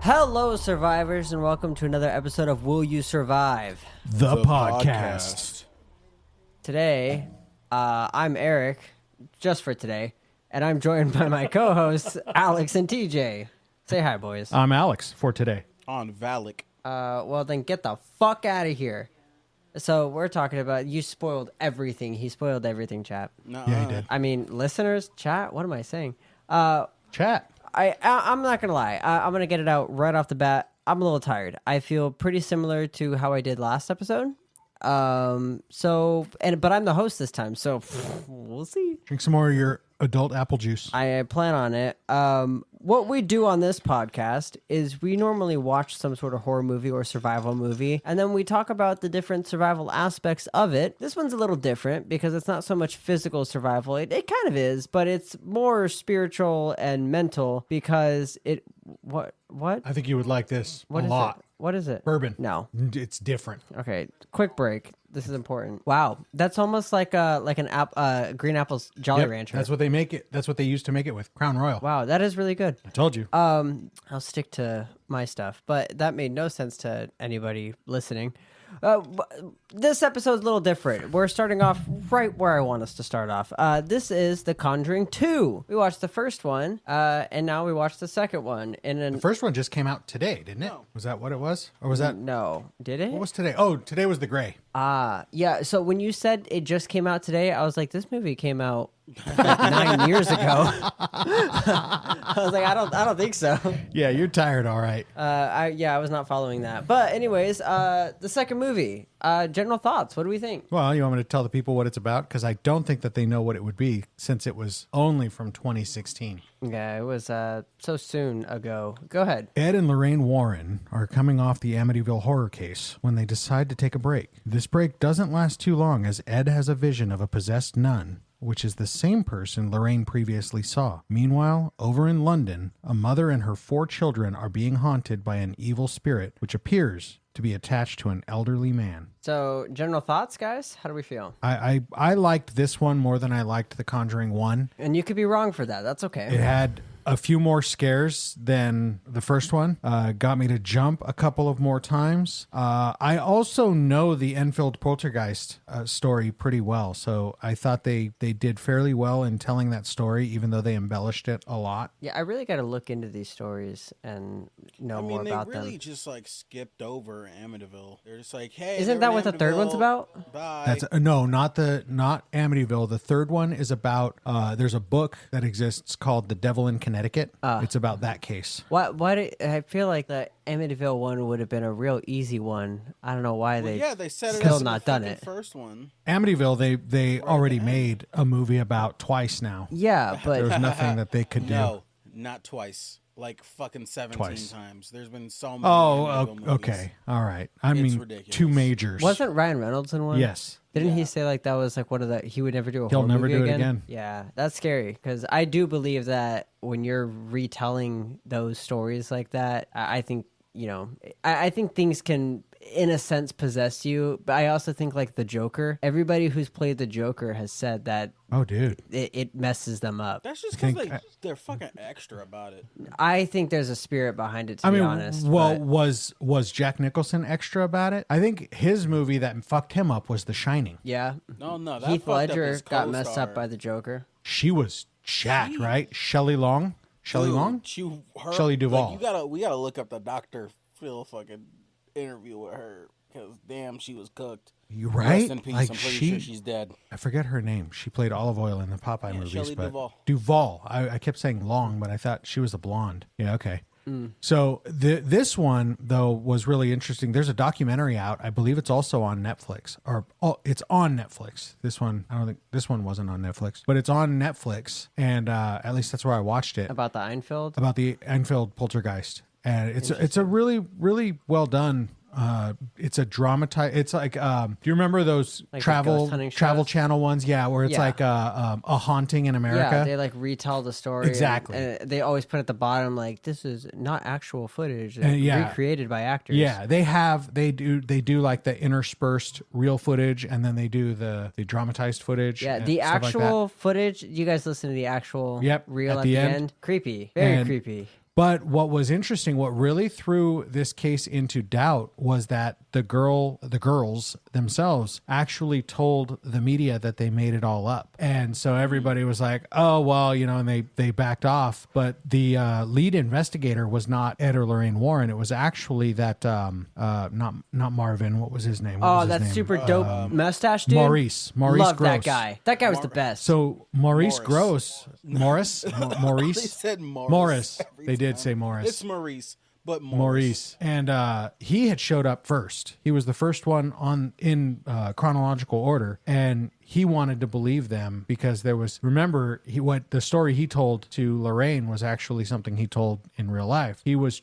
Hello, survivors, and welcome to another episode of Will You Survive? The podcast. Today, I'm Eric, just for today, and I'm joined by my co-hosts, Alex and TJ. Say hi, boys. I'm Alex for today. On Valak. Well, then get the fuck out of here. So we're talking about, you spoiled everything. He spoiled everything, chat. Yeah, he did. I mean, listeners, chat, what am I saying? Chat. I'm not gonna lie. I'm gonna get it out right off the bat. I'm a little tired. I feel pretty similar to how I did last episode. But I'm the host this time, so we'll see. Drink some more of your adult apple juice. I plan on it. What we do on this podcast is we normally watch some sort of horror movie or survival movie, and then we talk about the different survival aspects of it. This one's a little different because it's not so much physical survival. It kind of is, but it's more spiritual and mental because it... What? I think you would like this What a is lot. it? What is it? Bourbon. No. It's different. Okay, quick break. This is important. Wow, that's almost like an Green Apple's Jolly Yep, Rancher. that's what they make it. That's what they used to make it with. Crown Royal. Wow, that is really good. I told you. I'll stick to my stuff, but that made no sense to anybody listening. This episode's a little different. We're starting off right where I want us to start off. This is The Conjuring 2. We watched the first one, and now we watched the second one. The first one just came out today, didn't it? No. Was that what it was? Or was that... No. Did it? What was today? Oh, today was the gray. Yeah, so when you said it just came out today, I was like, this movie came out like 9 years ago. I was like, I don't think so. Yeah, you're tired, all right. I was not following that. But anyways, the second movie, general thoughts. What do we think? Well, you want me to tell the people what it's about? Because I don't think that they know what it would be since it was only from 2016. Yeah, it was so soon ago. Go ahead. Ed and Lorraine Warren are coming off the Amityville horror case when they decide to take a break. This break doesn't last too long as Ed has a vision of a possessed nun, which is the same person Lorraine previously saw. Meanwhile, over in London, a mother and her 4 children are being haunted by an evil spirit, which appears to be attached to an elderly man. So, general thoughts, guys? How do we feel? I liked this one more than I liked The Conjuring 1. And you could be wrong for that. That's okay. It had a few more scares than the first one. Got me to jump a couple of more times. I also know the Enfield Poltergeist story pretty well, so I thought they did fairly well in telling that story, even though they embellished it a lot. Yeah, I really got to look into these stories and know more about them. They really just like skipped over Amityville. They're just like, hey, Isn't that what the third one's about? Bye. That's not Amityville. The third one is about there's a book that exists called The Devil in Connecticut. It's about that case. Why I feel like the Amityville one would have been a real easy one. I don't know why they said it still as not the done it. first one. Amityville, they already made a movie about twice now. Yeah, but There's nothing that they could do. No, not twice. Like fucking 17 Twice. times. There's been so many. Oh, Amityville movies. okay. All right. I It's mean, ridiculous. 2 majors. wasn't Ryan Reynolds in one? Yes. Didn't he say like that was like one of the he would never do a He'll horror never movie do it again? again. Yeah, that's scary because I do believe that when you're retelling those stories like that, I think I think things can in a sense possess you, but I also think like the Joker. Everybody who's played the Joker has said that. Oh, dude. It messes them up. That's just I because think- they're fucking extra about it. I think there's a spirit behind it. To be honest, well, but- was Jack Nicholson extra about it? I think his movie that fucked him up was The Shining. yeah. No, that Heath fucked up Ledger his got messed co-star. up by the Joker. She was jacked, right? Shelley Long? Shelley Dude, Long? Shelley Duvall. We gotta look up the Dr. Phil fucking interview with her because damn, she was cooked. You right? Rest in peace. Like I'm pretty sure she's dead. I forget her name. She played Olive Oil in the Popeye movies. Shelley but Duvall. Duvall. I kept saying Long, but I thought she was a blonde. Yeah, okay. So this one though was really interesting. There's a documentary out. I believe it's also on Netflix, it's on Netflix. This one, I don't think this one wasn't on Netflix, but it's on Netflix, and at least that's where I watched it. About the Enfield? About the Enfield Poltergeist, and it's a really really well done. It's a dramatized. It's like, do you remember those Like the travel ghost hunting shows? channel ones? Yeah, where it's Yeah. like a haunting in America. Yeah, they like retell the story. Exactly. And they always put at the bottom like this is not actual footage. yeah. Recreated by actors. Yeah, they do like the interspersed real footage, and then they do the dramatized footage. Yeah, and the stuff like that. actual footage. You guys listen to the actual Yep, reel at at the the end. end. Creepy. Very And- creepy. But what was interesting, what really threw this case into doubt was that the girls themselves actually told the media that they made it all up. And so everybody was like, oh, well, and they backed off. But the lead investigator was not Ed or Lorraine Warren. It was actually that, not Marvin. What was his name? What was his that name? super dope mustache dude. Maurice Love Gross. that guy. That guy was the best. So Maurice Morris. Gross, Maurice. They said Morris. every They did time. say Morris. It's Maurice, but Maurice. And he had showed up first. He was the first one in chronological order, and he wanted to believe them because there was, remember, the story he told to Lorraine was actually something he told in real life. He was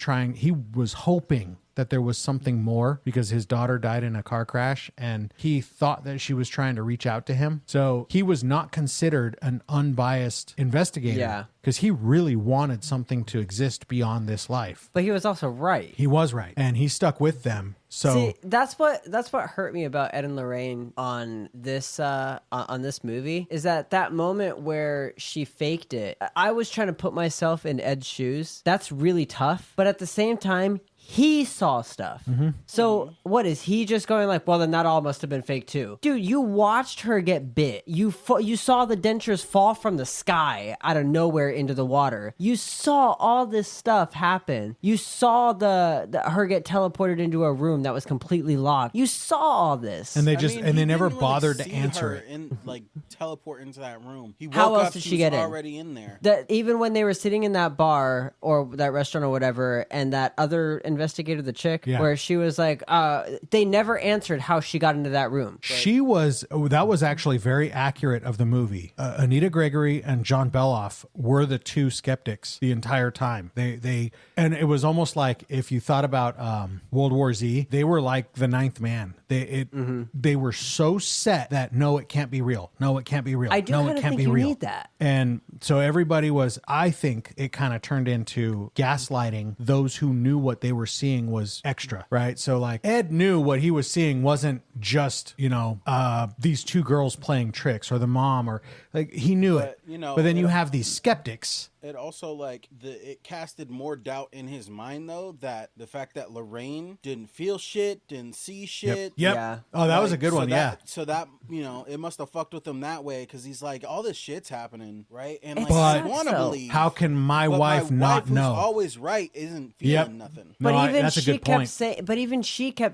hoping that there was something more because his daughter died in a car crash and he thought that she was trying to reach out to him. So he was not considered an unbiased investigator. Yeah. Because he really wanted something to exist beyond this life. But he was also right. He was right. And he stuck with them. So See, that's what hurt me about Ed and Lorraine on this movie is that moment where she faked it. I was trying to put myself in Ed's shoes. That's really tough. But at the same time, he saw stuff. So what is he just going like, well, then that all must have been fake too. Dude, you watched her get bit. You saw the dentures fall from the sky out of nowhere into the water. You saw all this stuff happen. You saw her get teleported into a room that was completely locked. You saw all this. and they he never didn't really bothered to see answer her it. In teleport into that room. He woke How else up, did she she was get in? already in there. That even when they were sitting in that bar or that restaurant or whatever, and that other investigator, the chick, Yeah. where she was like, they never answered how she got into that room. That was actually very accurate of the movie. Anita Gregory and John Beloff were the two skeptics the entire time. And it was almost like if you thought about World War Z, they were like the ninth man. They were so set that no, it can't be real. No, it can't be real. I do no, kind it of can't think be you real. need that. And so everybody was, I think it kind of turned into gaslighting those who knew what they were seeing was extra, right? So like Ed knew what he was seeing wasn't just, these two girls playing tricks or the mom or like he knew it. But then you have these skeptics. It also it casted more doubt in his mind though, that the fact that Lorraine didn't feel shit, didn't see shit. Yep. Yeah. Oh, that was a good so one. that- Yeah. So that it must have fucked with him that way because he's like, all this shit's happening, right? And It's I not want to so. believe. How can my but wife my not wife, know? who's always right, isn't feeling Yep. nothing. But No, even that's a she good kept point.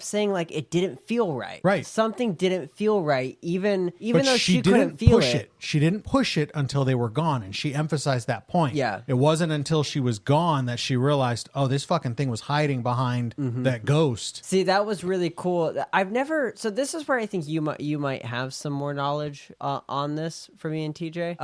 saying, like it didn't feel right. Right. Something didn't feel right. Even But though she couldn't didn't feel push it. She didn't push it until they were gone, and she emphasized that point. Yeah. It wasn't until she was gone that she realized, oh, this fucking thing was hiding behind that ghost. See, that was really cool. I've never. So this is where I think you might have some more knowledge on this for me and TJ.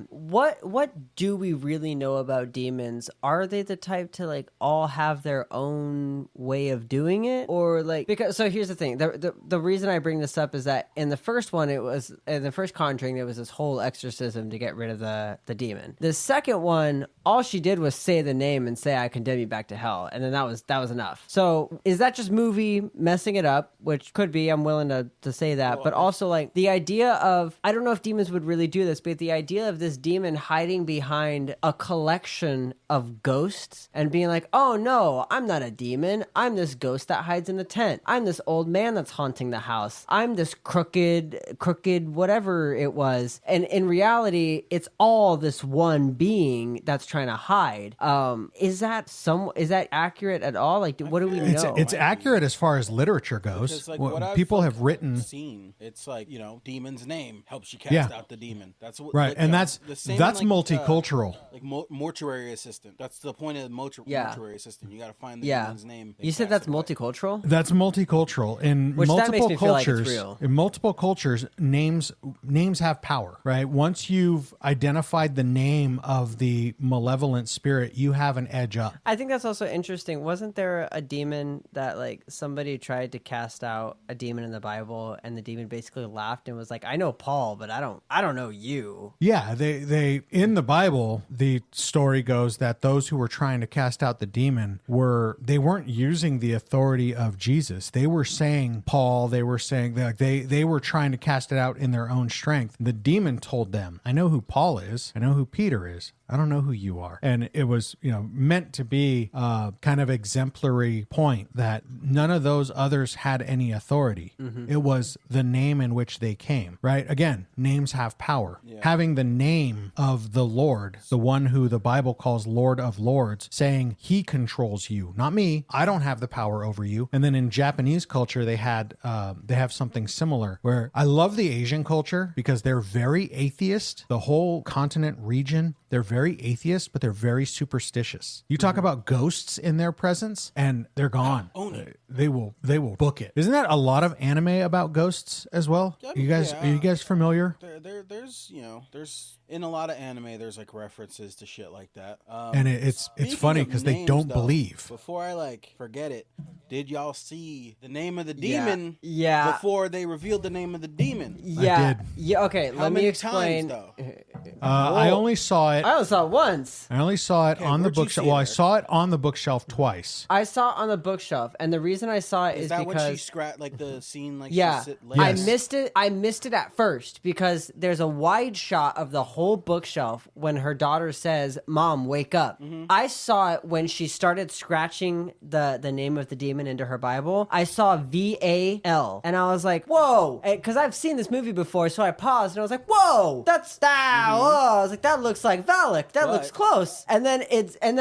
What do we really know about demons? Are they the type to like all have their own way of doing it, or like because? So here's the thing. The reason I bring this up is that in the first one, it was in the first Conjuring, there was this whole exorcism to get rid of the demon. The second one, all she did was say the name and say, "I condemn you back to hell," and then that was enough. So is that just movie messing it up? Which could be. I'm willing to say that, but also like the idea of, I don't know if demons would really do this, but the idea of this demon hiding behind a collection of ghosts and being like, "Oh no, I'm not a demon. I'm this ghost that hides in the tent. I'm this old man that's haunting the house. I'm this crooked whatever it was." And in reality, it's all this one being that's trying to hide. Is that accurate at all? Like, what do we know? It's accurate as far as literature goes. Because, like, What what I've people have written. seen, it's like demon's name helps you cast out the demon. That's what, Right, like, and that's the same multicultural. like mortuary assistant. That's the point of the mortuary assistant. You got to find the demon's name. and You said cast that's it away. multicultural? That's multicultural. In Which that makes multiple me feel like it's cultures, real. in multiple cultures, names have power, right? Once you've identified the name of the malevolent spirit, you have an edge up. I think that's also interesting. Wasn't there a demon that like somebody tried to cast out a demon in the Bible, and the demon basically laughed and was like, "I know Paul, but I don't know you." Yeah, they in the Bible, the story goes that those who were trying to cast out the demon weren't using the authority of Jesus. They were saying Paul, they were saying that they were trying to cast it out in their own strength. The demon told them, "I know who Paul is. I know who Peter is. I don't don't know who you are. And it was, meant to be kind of exemplary point that none of those others had any authority. It was the name in which they came, right? Again, names have power. Having the name of the Lord, the one who the Bible calls Lord of Lords, saying he controls you, not me. I don't have the power over you. And then in Japanese culture, they have something similar where I love the Asian culture because they're very atheist. The whole continent region, they're very atheist, but they're very superstitious. You talk about ghosts in their presence and they're gone. They will book it. Isn't that a lot of anime about ghosts as well? Are you guys familiar? There's in a lot of anime, there's like references to shit like that. And it's funny because they don't believe. Before I forget it, did y'all see the name of the demon? Yeah. Before they revealed the name of the demon. Yeah. I did. Yeah. Okay. How let many me explain. times, though? I only saw it. I only saw it once. I only saw it on the where'd you bookshelf. see Well, it, I Eric? saw it on the bookshelf twice. I saw it on the bookshelf, and the reason I saw it Is is that because when she scratched the scene yeah, she sit I later? missed it. I missed it at first because there's a wide shot of the whole bookshelf when her daughter says, "Mom, wake up." I saw it when she started scratching the name of the demon into her Bible. I saw VAL, and I was like, "Whoa!" Because I've seen this movie before, so I paused and I was like, "Whoa, that's that!" Oh, I was like, "That looks like Valak. That looks close." And then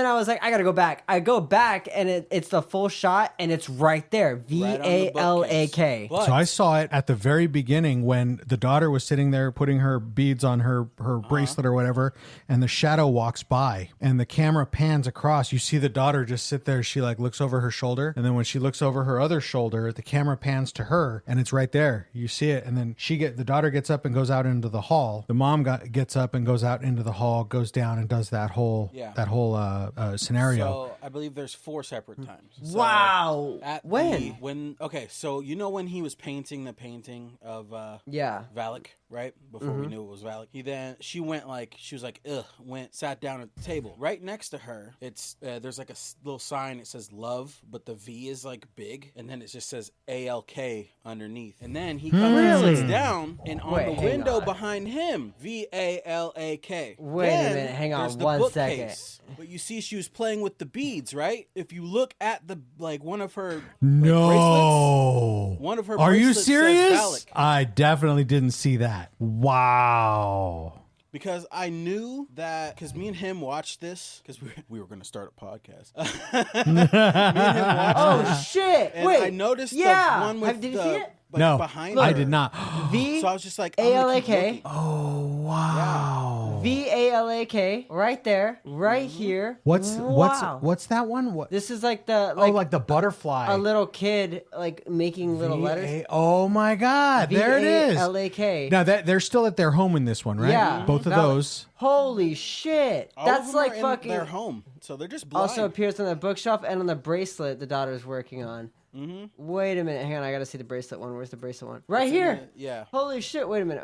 I was like, "I gotta go back." I go back, and it's the full shot, and it's right there, VALAK. But So I saw it at the very beginning when the daughter was sitting there putting her beads on her bracelet or whatever, and the shadow walks by and the camera pans across. You see the daughter just sit there. She looks over her shoulder, and then when she looks over her other shoulder, the camera pans to her, and it's right there. You see it, and then the daughter gets up and goes out into the hall. The mom gets up and goes out into the hall, goes down and does that whole scenario. So I believe there's 4 separate times. So Wow. when so when he was painting the painting of Valak, right? Before we knew it was Valak. She went she was like, ugh, sat down at the table. Right next to her, it's there's a little sign, it says love, but the V is big, and then it just says ALK underneath. And then he comes and sits down, and on the window behind him, VALAK. Wait a minute, hang on there's the one second. bookcase. But you see she was playing with the beads, right? If you look at the one of her No. bracelets, one of her Are you bracelets says serious? Valak. I definitely didn't see that. Wow. Because I knew that, because me and him watched this, because we were going to start a podcast. Me and him watched Oh this, shit! and Wait, I noticed yeah. the one with Did you see it? No, behind I her. did not. V So I was just like, I'm gonna keep ALAK. looking. Oh, wow. VALAK, right there, right here. What's Wow. that one? What? This is like the like the butterfly. a little kid making little letters. Oh my God! There it is. VALAK. Now they're still at their home in this one, right? Yeah. Both of Valak. those. Holy shit! All That's of them are in fucking. their home, so they're just blind. Also appears on the bookshelf and on the bracelet the daughter's working on. Wait a minute, hang on, I gotta see the bracelet one. Where's the bracelet one? Right here. Yeah. Holy shit! Wait a minute.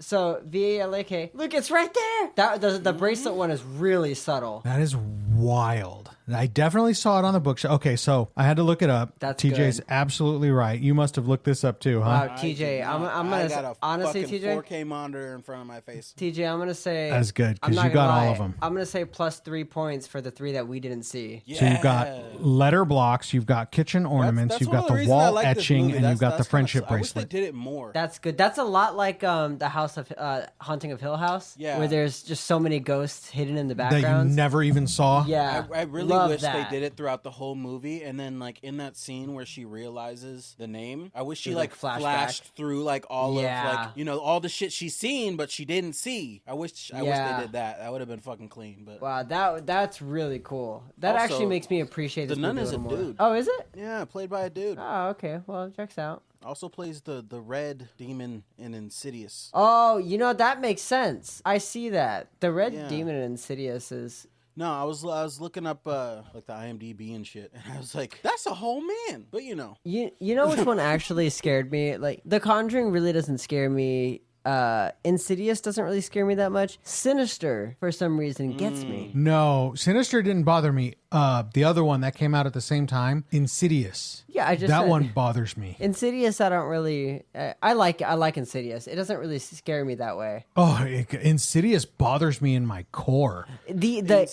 So VALAK. Look, it's right there. The bracelet one is really subtle. That is wild. I definitely saw it on the bookshelf. Okay, so I had to look it up. That's TJ's good. absolutely right. You must have looked this up too, huh? Wow, TJ, I'm I gonna got a honestly, fucking TJ, 4K monitor in front of my face. TJ, I'm gonna say That's good, 'cause I'm not you gonna got all lie, of 'em. I'm gonna say plus 3 points for the 3 that we didn't see. Yeah. So you've got letter blocks, you've got kitchen ornaments, That's you've one got of the the reasons I wall like this etching, movie. and you've got That's the friendship kinda, I wish bracelet. they did it more. That's good. That's a lot like the House of Haunting of Hill House, Yeah. where there's just so many ghosts hidden in the That you backgrounds. never even saw. Yeah, I really love wish that. they did it throughout the whole movie, and then in that scene where she realizes the name, I wish she There's, flashback. flashed through all Yeah. of all the shit she's seen but she didn't see. I wish they did that. That would have been fucking clean. But Wow, that's really cool. That Also, actually makes me appreciate this the nun movie is a little more. dude. Oh, is it? yeah, played by a dude. Oh, okay. Well, it checks out. Also plays the red demon in Insidious. Oh, that makes sense. I see that. The red Yeah. demon in Insidious is. No, I was looking up the IMDb and shit, and I was like, that's a whole man. But You know which one actually scared me? The Conjuring really doesn't scare me. Insidious doesn't really scare me that much. Sinister, for some reason, gets me. No, Sinister didn't bother me The other one that came out at the same time, Insidious. Yeah, I just that said, one bothers me. Insidious, I don't really. I like Insidious. It doesn't really scare me that way. Oh, Insidious bothers me in my core. The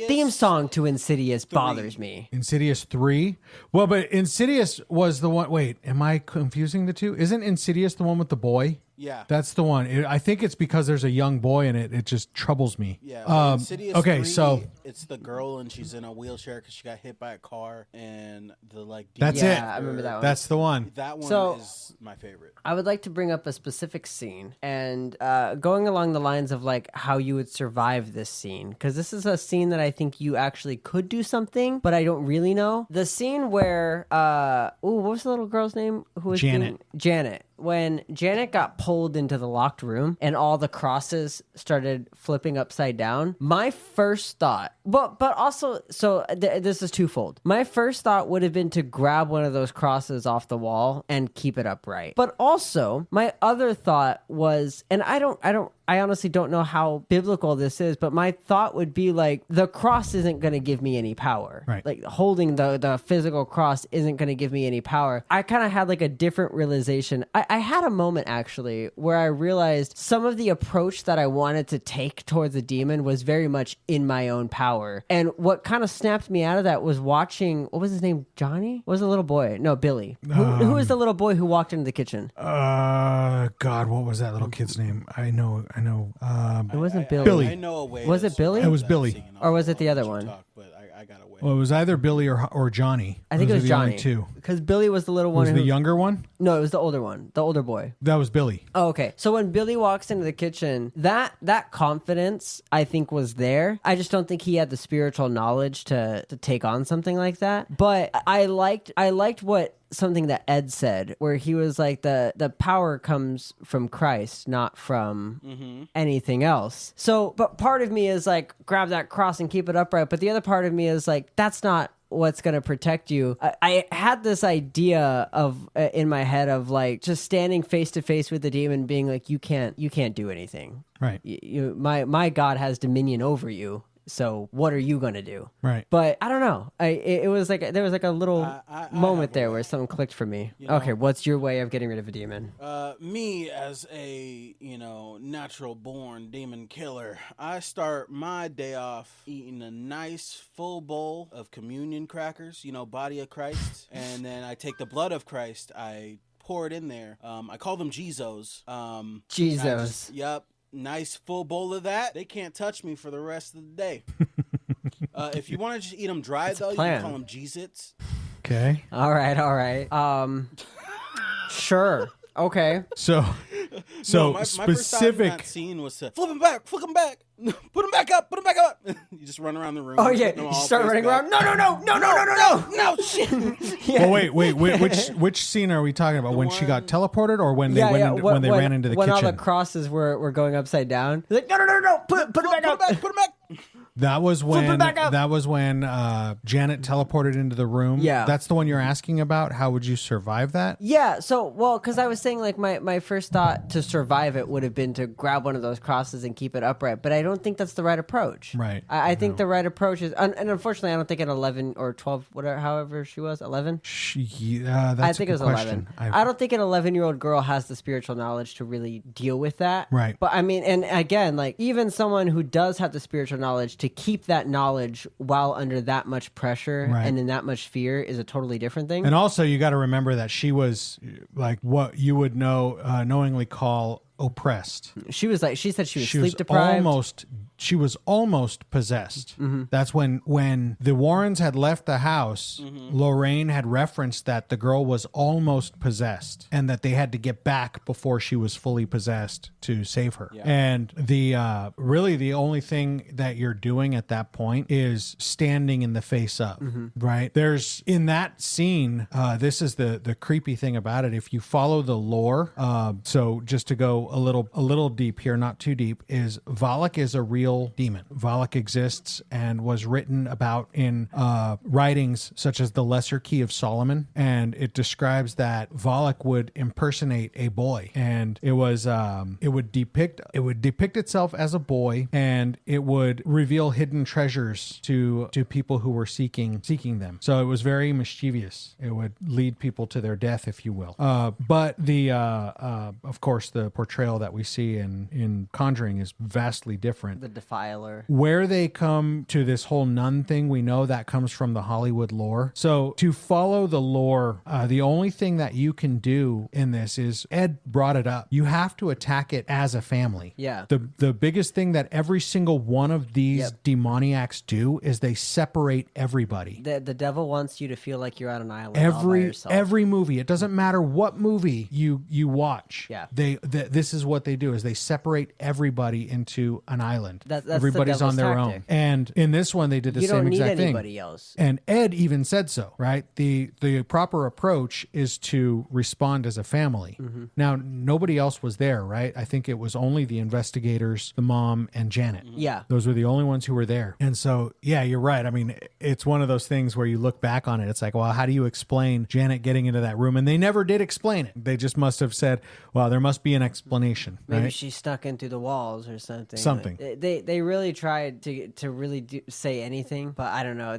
theme song to Insidious bothers me. Insidious 3? Well, but Insidious was the one. Wait, am I confusing the two? Isn't Insidious the one with the boy? Yeah. That's the one. I think it's because there's a young boy in it. It just troubles me. Yeah. Insidious okay, 3, so it's the girl and she's in a wheelchair because she got hit by a car and the That's it. I remember that one. That's the one. That one is my favorite. I would like to bring up a specific scene and going along the lines of like how you would survive this scene, because this is a scene that I think you actually could do something, but I don't really know. The scene where what was the little girl's name? Who was Janet. When Janet got pulled into the locked room and all the crosses started flipping upside down, my first thought, but also, this is twofold. My first thought would have been to grab one of those crosses off the wall and keep it upright. But also, my other thought was, and I honestly don't know how biblical this is, but my thought would be like, the cross isn't going to give me any power. Right. Like holding the physical cross isn't going to give me any power. I kind of had like a different realization. I had a moment actually where I realized some of the approach that I wanted to take towards the demon was very much in my own power. And what kind of snapped me out of that was watching, what was his name? Johnny? What was the little boy? No, Billy. Who was the little boy who walked into the kitchen? God, what was that little kid's name? I know. It wasn't Billy. Billy. I know a way. Was it Billy? It was Billy. Or was it the other one? But I got away. Well, it was either Billy or Johnny. I think it was the Johnny. only two. Because Billy was the little one. Was the younger one? No, it was the older one. The older boy. That was Billy. Oh, okay. So when Billy walks into the kitchen, that confidence, I think, was there. I just don't think he had the spiritual knowledge to take on something like that. But I liked what something that Ed said, where he was like, the power comes from Christ, not from anything else. So, but part of me is like, grab that cross and keep it upright. But the other part of me is like, that's not what's going to protect you. I had this idea of in my head of like just standing face to face with the demon, being like, you can't do anything. Right. My God has dominion over you. So what are you going to do? Right. But I don't know. It was like, there was like a little moment there where something clicked for me. Okay. What's your way of getting rid of a demon? Me as a, natural born demon killer, I start my day off eating a nice full bowl of communion crackers, body of Christ. And then I take the blood of Christ. I pour it in there. I call them Jizos. Jizos. Yep. Nice full bowl of that. They can't touch me for the rest of the day. If you want to just eat them dry, though, you can call them Cheez-Its. Okay. All right. Sure. Okay. So my specific. first time in that scene was to flip them back, put them back up. You just run around the room. Oh yeah, you start running around. No, shit. Yeah. Well, wait. Which scene are we talking about? When she got teleported, or when they when they ran into the kitchen? When all the crosses were going upside down. Like no, put it back up. Put it back. That was when Janet teleported into the room. Yeah. That's the one you're asking about. How would you survive that? Yeah. So, because I was saying like my first thought to survive it would have been to grab one of those crosses and keep it upright. But I don't think that's the right approach. Right. I think the right approach is, and unfortunately, I don't think at 11 or 12, whatever, however she was, 11. I think it was 11. I don't think an 11-year-old girl has the spiritual knowledge to really deal with that. Right. But I mean, and again, like even someone who does have the spiritual knowledge to keep that knowledge while under that much pressure and in that much fear is a totally different thing. And also, you got to remember that she was like what you would knowingly call oppressed. She said she was sleep deprived. She was almost possessed. Mm-hmm. That's when the Warrens had left the house, Lorraine had referenced that the girl was almost possessed and that they had to get back before she was fully possessed to save her. Yeah. And the really the only thing that you're doing at that point is standing in the face of, right? There's in that scene, this is the creepy thing about it. If you follow the lore, so just to go a little deep here, not too deep, is Valak is a real real demon. Valak exists and was written about in writings such as the Lesser Key of Solomon, and it describes that Valak would impersonate a boy, and it would depict itself as a boy, and it would reveal hidden treasures to people who were seeking them. So it was very mischievous. It would lead people to their death, if you will. But the of course the portrayal that we see in Conjuring is vastly different. The Defiler. Where they come to this whole nun thing, we know that comes from the Hollywood lore. So to follow the lore, the only thing that you can do in this is, Ed brought it up, you have to attack it as a family. Yeah. The biggest thing that every single one of these demoniacs do is they separate everybody. The devil wants you to feel like you're on an island all by yourself. Every movie, it doesn't matter what movie you watch. Yeah. This is what they do, is they separate everybody into an island. That's everybody's the on their tactic. own. And in this one, they did the same exact thing. You don't need anybody else. And Ed even said so, right? The proper approach is to respond as a family. Mm-hmm. Now, nobody else was there, right? I think it was only the investigators, the mom, and Janet. Yeah. Those were the only ones who were there. And so, yeah, you're right. I mean, it's one of those things where you look back on it, it's like, well, how do you explain Janet getting into that room? And they never did explain it. They just must have said, well, there must be an explanation. Maybe right? she stuck in through the walls or something. Something. They really tried to really say anything, but I don't know.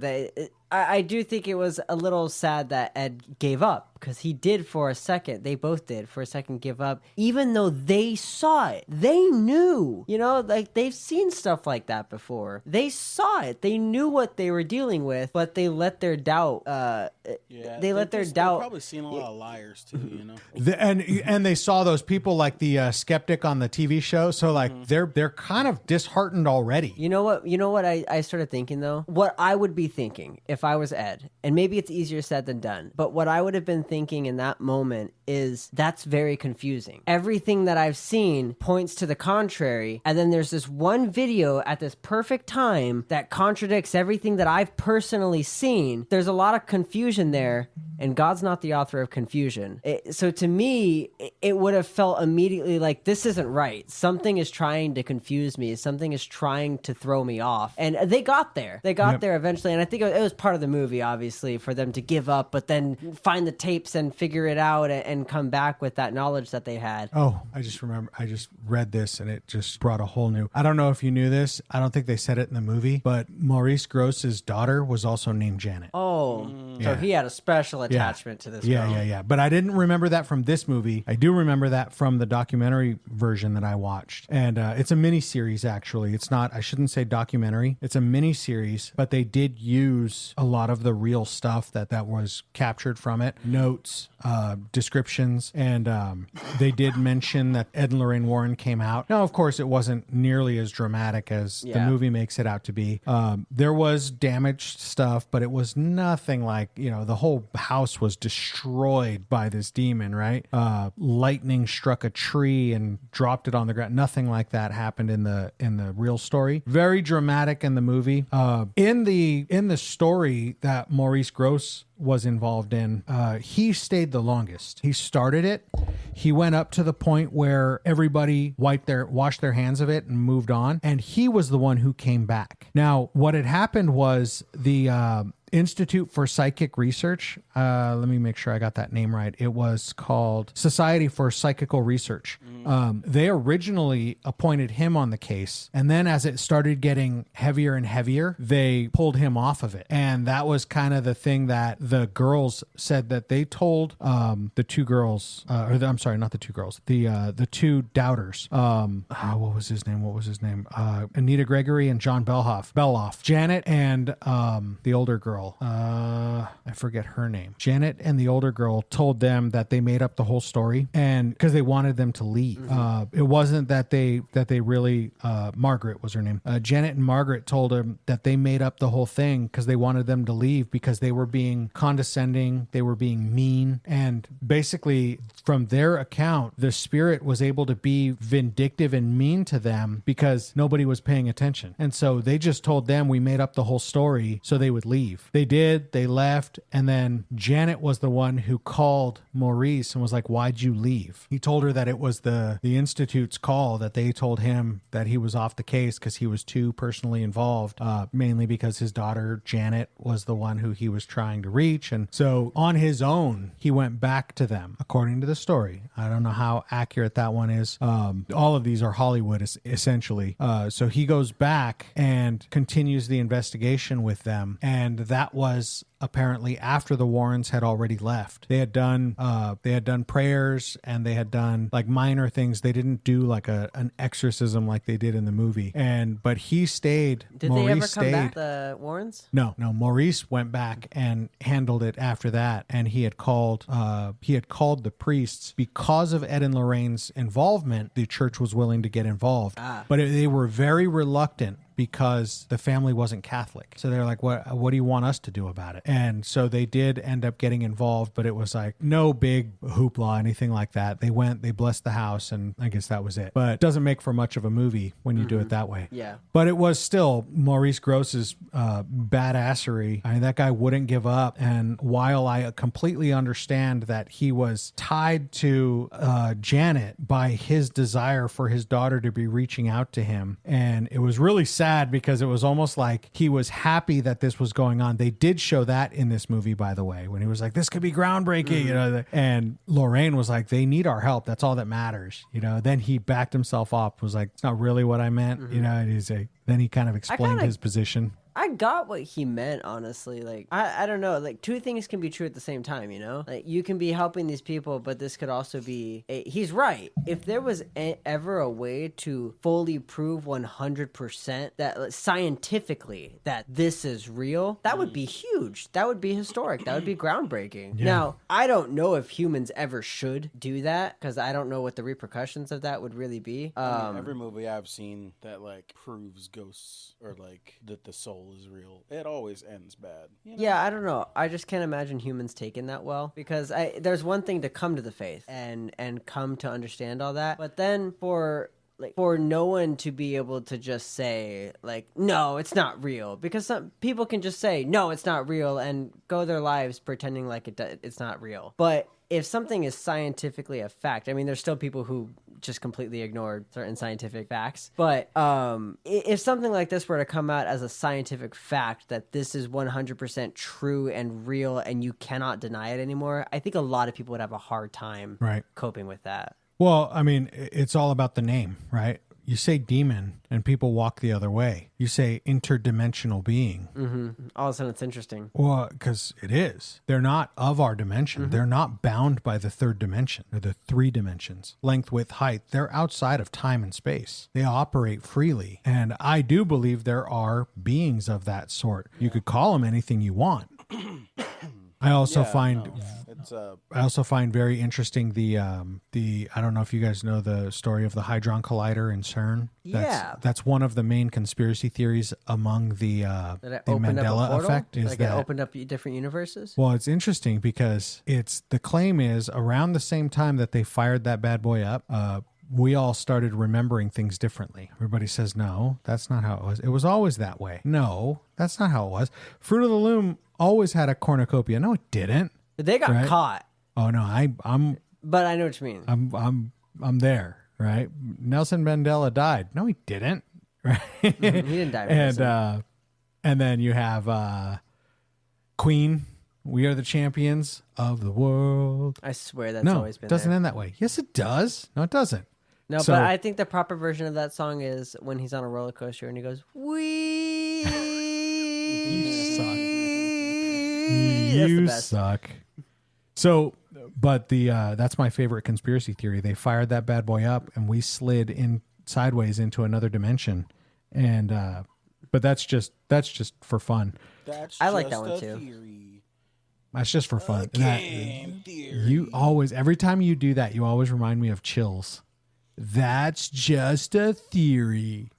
I do think it was a little sad that Ed gave up, because he did for a second. They both did for a second give up, even though they saw it. They knew, like they've seen stuff like that before. They saw it. They knew what they were dealing with, but they let their doubt. They let their doubt. They've probably seen a lot of liars too, And they saw those people like the skeptic on the TV show. So like they're kind of disheartened already. You know what I started thinking though? What I would be thinking if I was Ed, and maybe it's easier said than done, but what I would have been thinking in that moment is, that's very confusing. Everything that I've seen points to the contrary, and then there's this one video at this perfect time that contradicts everything that I've personally seen. There's a lot of confusion there, and God's not the author of confusion. So to me, it would have felt immediately like, this isn't right. Something is trying to confuse me. Something is trying to throw me off. And they got there. They got there eventually, and I think it was part of the movie, obviously, for them to give up, but then find the tapes and figure it out and come back with that knowledge that they had. Oh, I just read this and it just brought a whole new, I don't know if you knew this. I don't think they said it in the movie, but Maurice Gross's daughter was also named Janet. Oh, so he had a special attachment to this girl. Yeah. But I didn't remember that from this movie. I do remember that from the documentary version that I watched. And it's a mini series, actually. It's not, I shouldn't say documentary. It's a mini series, but they did use a lot of the real stuff that was captured from it. Notes, descriptions, and they did mention that Ed and Lorraine Warren came out. Now, of course, it wasn't nearly as dramatic as the movie makes it out to be. There was damaged stuff, but it was nothing like, the whole house was destroyed by this demon, right? Lightning struck a tree and dropped it on the ground. Nothing like that happened in the real story. Very dramatic in the movie. In the story that Maurice Gross was involved in, he stayed the longest. He started it. He went up to the point where everybody washed their hands of it and moved on, and he was the one who came back. Now, what had happened was the Institute for Psychic Research. Let me make sure I got that name right. It was called Society for Psychical Research. They originally appointed him on the case, and then as it started getting heavier and heavier, they pulled him off of it. And that was kind of the thing that the girls said that they told the two girls, I'm sorry, not the two girls, the two doubters. What was his name? Anita Gregory and John Beloff. Janet and the older girl. I forget her name. Janet and the older girl told them that they made up the whole story, and because they wanted them to leave. It wasn't that they really Margaret was her name. Janet and Margaret told them that they made up the whole thing because they wanted them to leave, because they were being condescending, they were being mean, and basically from their account, the spirit was able to be vindictive and mean to them because nobody was paying attention. And so they just told them we made up the whole story so they would leave. They did. They left. And then Janet was the one who called Maurice and was like, why'd you leave? He told her that it was the Institute's call, that they told him that he was off the case because he was too personally involved, mainly because his daughter, Janet, was the one who he was trying to reach. And so on his own, he went back to them, according to the story. I don't know how accurate that one is. All of these are Hollywood, essentially. So he goes back and continues the investigation with them. And that was apparently after the Warrens had already left. They had done prayers, and they had done like minor things. They didn't do like an exorcism like they did in the movie. But he stayed. Did Maurice they ever come stayed. back, the Warrens? No. Maurice went back and handled it after that, and he had called the priests because of Ed and Lorraine's involvement. The church was willing to get involved, but they were very reluctant because the family wasn't Catholic. So they're like, what do you want us to do about it? And so they did end up getting involved, but it was like no big hoopla, anything like that. They went, they blessed the house, and I guess that was it. But it doesn't make for much of a movie when you do it that way. Yeah. But it was still Maurice Gross's badassery. I mean, that guy wouldn't give up. And while I completely understand that he was tied to Janet by his desire for his daughter to be reaching out to him, and it was really sad because it was almost like he was happy that this was going on. They did show that in this movie, by the way, when he was like, this could be groundbreaking, you know, and Lorraine was like, they need our help. That's all that matters. You know, then he backed himself up, was like, it's not really what I meant, you know, and he's like, then he kind of explained his position. I got what he meant, honestly. Like, I don't know. Like, two things can be true at the same time, you know? Like, you can be helping these people, but this could also be... he's right. If there was ever a way to fully prove 100% that, like, scientifically, that this is real, that would be huge. That would be historic. That would be groundbreaking. Yeah. Now, I don't know if humans ever should do that, because I don't know what the repercussions of that would really be. I mean, every movie I've seen that, like, proves ghosts or, like, that the soul is real, it always ends bad, you know? Yeah, I don't know. I just can't imagine humans taking that well, because there's one thing to come to the faith and come to understand all that, but then for no one to be able to just say, like, no, it's not real, because some people can just say, no, it's not real, and go their lives pretending like it's not real. But if something is scientifically a fact, I mean, there's still people who just completely ignored certain scientific facts. But if something like this were to come out as a scientific fact, that this is 100% true and real and you cannot deny it anymore, I think a lot of people would have a hard time coping with that. Well, I mean, it's all about the name, right? You say demon and people walk the other way. You say interdimensional being. Mm-hmm. All of a sudden it's interesting. Well, because it is. They're not of our dimension. They're not bound by the third dimension or the three dimensions. Length, width, height. They're outside of time and space. They operate freely. And I do believe there are beings of that sort. You could call them anything you want. I also find very interesting the I don't know if you guys know the story of the Hadron Collider in CERN. That's one of the main conspiracy theories among the Mandela effect. Is that it opened up different universes? Well, it's interesting because the claim is around the same time that they fired that bad boy up. We all started remembering things differently. Everybody says, no, that's not how it was. It was always that way. No, that's not how it was. Fruit of the Loom always had a cornucopia. No, it didn't. They got caught. Oh no, I'm. But I know what you mean. I'm there, right? Nelson Mandela died. No, he didn't. Right? He didn't die. And then you have Queen. We are the champions of the world. I swear that's always been. It doesn't there. end that way. Yes, it does. No, it doesn't. No, but I think the proper version of that song is when he's on a roller coaster and he goes, "We." You suck. That's You the best. suck. So, but that's my favorite conspiracy theory. They fired that bad boy up, and we slid in sideways into another dimension. And but that's just for fun. I like that one too. Theory. That's just for fun. Theory. You always, every time you do that, you always remind me of Chills. That's just a theory.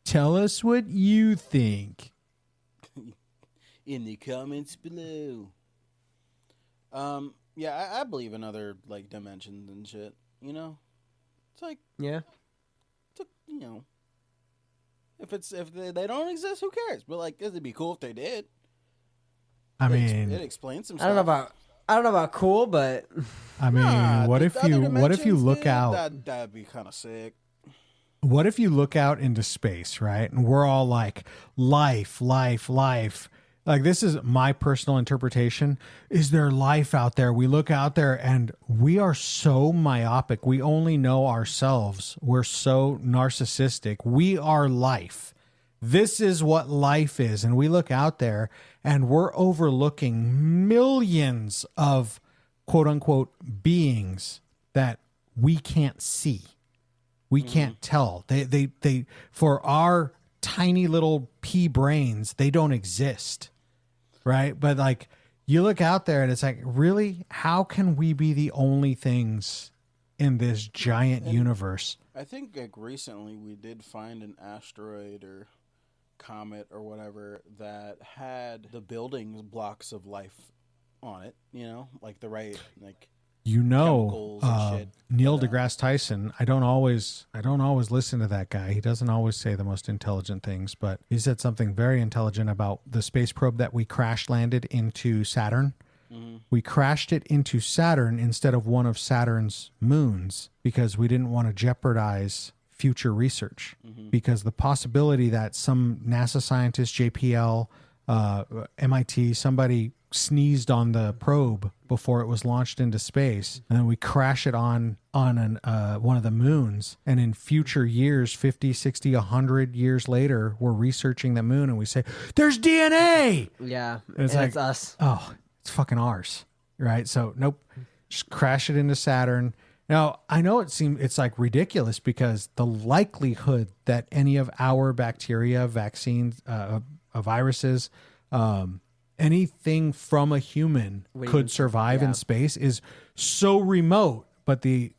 Tell us what you think in the comments below. Yeah, I believe in other like dimensions and shit. You know, it's like you know, if they don't exist, who cares? But like, it'd be cool if they did. I mean, it explains some I stuff. don't know about cool, but I mean, what if you look out? That'd be kind of sick. What if you look out into space, right? And we're all like, life, life, life. Like, this is my personal interpretation. Is there life out there? We look out there and we are so myopic. We only know ourselves. We're so narcissistic. We are life. This is what life is. And we look out there and we're overlooking millions of quote unquote beings that we can't see. We can't tell. They for our tiny little pea brains, they don't exist. Right? But like, you look out there and it's like, really, how can we be the only things in this giant universe? I think like recently we did find an asteroid or comet or whatever that had the building blocks of life on it, you know, like the right, like, chemicals and shit. Neil deGrasse Tyson, I don't always listen to that guy. He doesn't always say the most intelligent things, but he said something very intelligent about the space probe that we crash landed into Saturn. Mm-hmm. We crashed it into Saturn instead of one of Saturn's moons because we didn't want to jeopardize future research. Mm-hmm. Because the possibility that some NASA scientist, JPL, MIT, somebody sneezed on the probe before it was launched into space, and then we crash it on one of the moons, and in future years, 50, 60, 100 years later, we're researching the moon and we say, there's DNA! Yeah, it's like, it's us. Oh, it's fucking ours, right? So nope, just crash it into Saturn. Now, I know it's like ridiculous because the likelihood that any of our bacteria, vaccines, viruses, anything from a human could survive in space is so remote. But the